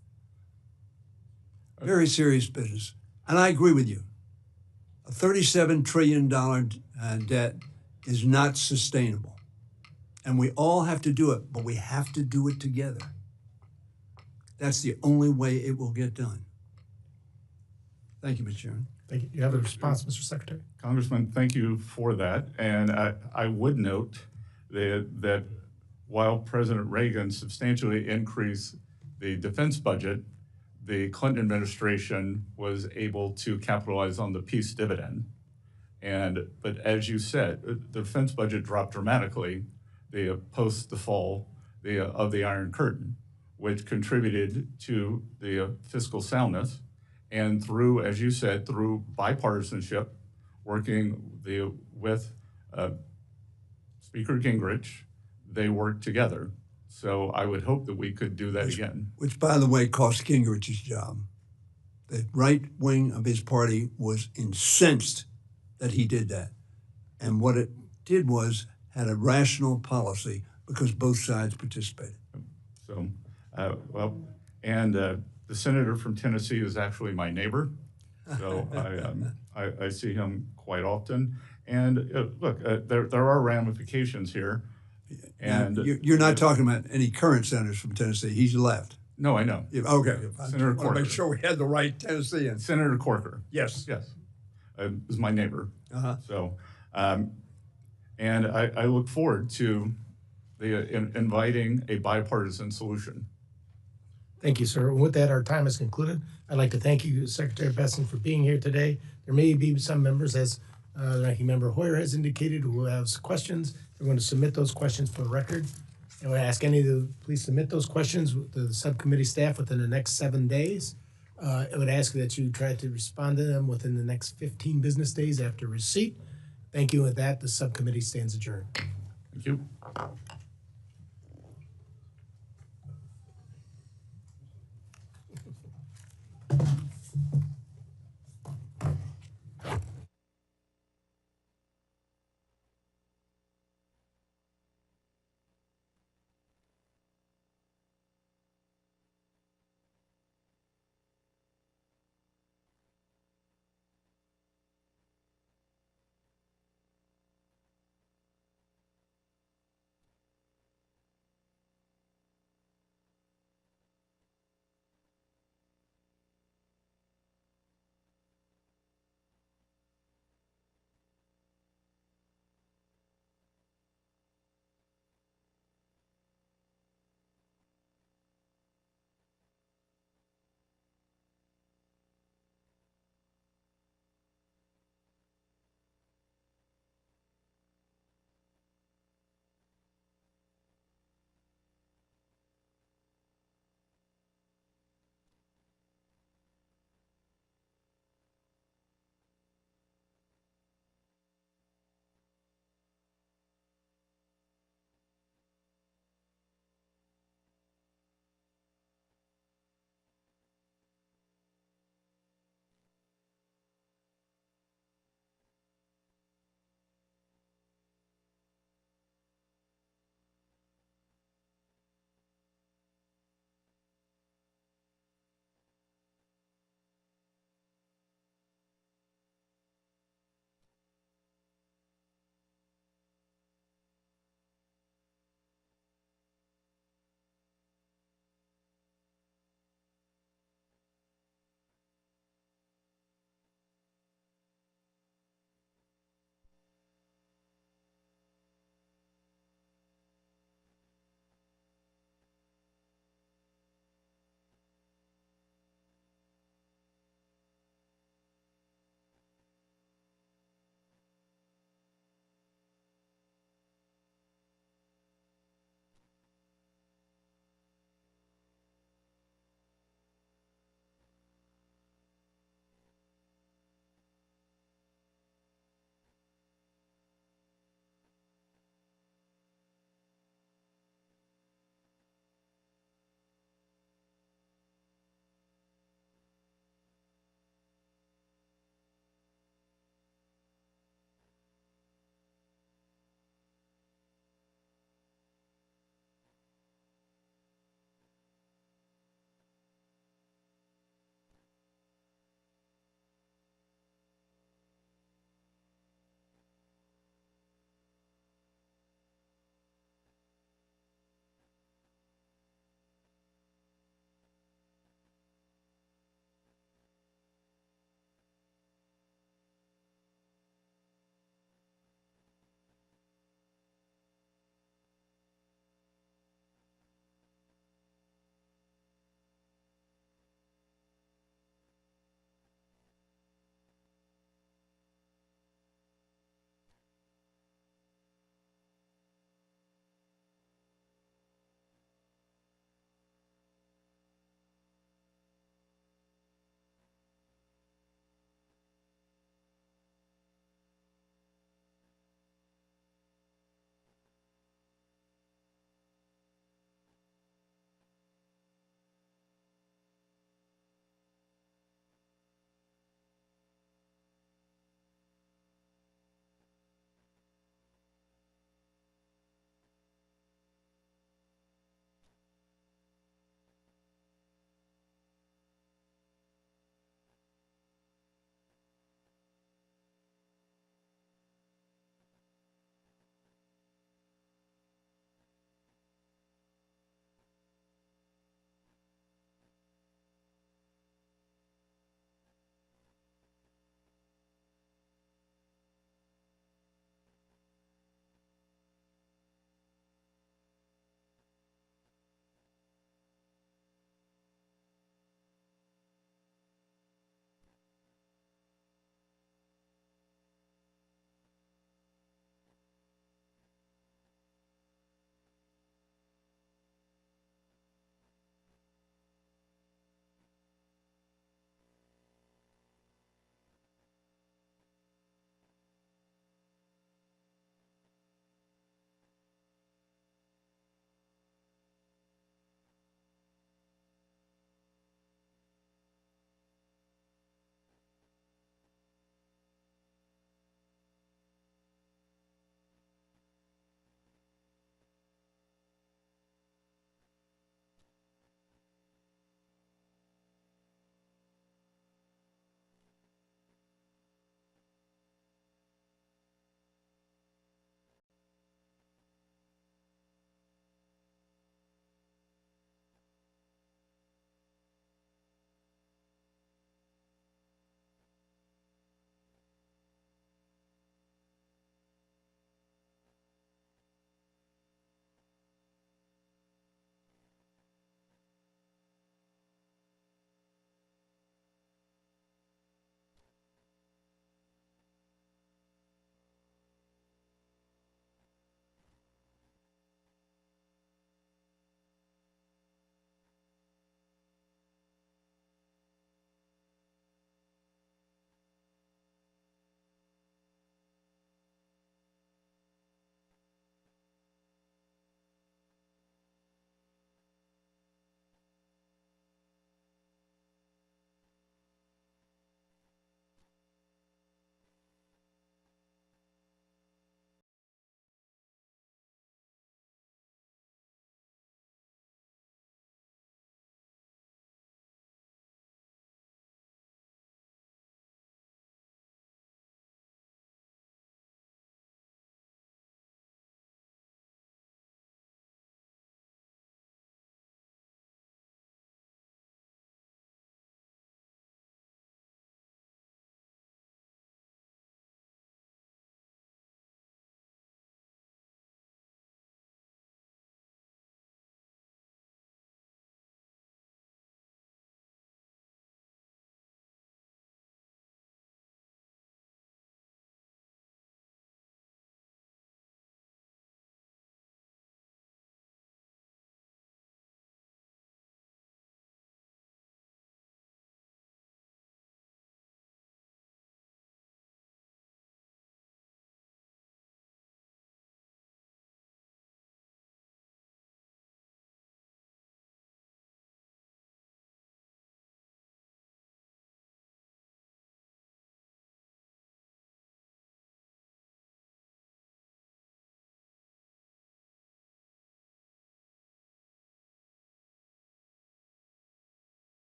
Very serious business. And I agree with you. A $37 trillion debt is not sustainable. And we all have to do it, but we have to do it together. That's the only way it will get done. Thank you, Mr. Chairman. Thank you. You have a response, Mr. Secretary? Congressman, thank you for that. And I would note that while President Reagan substantially increased the defense budget, the Clinton administration was able to capitalize on the peace dividend. But as you said, the defense budget dropped dramatically post the fall of the Iron Curtain, which contributed to the fiscal soundness. And through, as you said, through bipartisanship, working with Speaker Gingrich, they worked together. So I would hope that we could do that again. Which, by the way, cost Gingrich's job. The right wing of his party was incensed that he did that. And what it did was had a rational policy because both sides participated. So, the senator from Tennessee is actually my neighbor. So I see him quite often. And look, there are ramifications here. And you're not talking about any current senators from Tennessee. He's left. No, I know. Okay. Senator Corker. I want to make sure we had the right Tennessean. Senator Corker. Yes. Yes. Is my neighbor. Uh-huh. So, and I look forward to inviting a bipartisan solution. Thank you, sir. With that, our time is concluded. I'd like to thank you, Secretary Bessent, for being here today. There may be some members, as the Ranking Member Hoyer has indicated, who have questions. We're going to submit those questions for the record. And we ask any of the, please submit those questions to the subcommittee staff within the next 7 days. I would ask that you try to respond to them within the next 15 business days after receipt. Thank you. With that, the subcommittee stands adjourned. Thank you.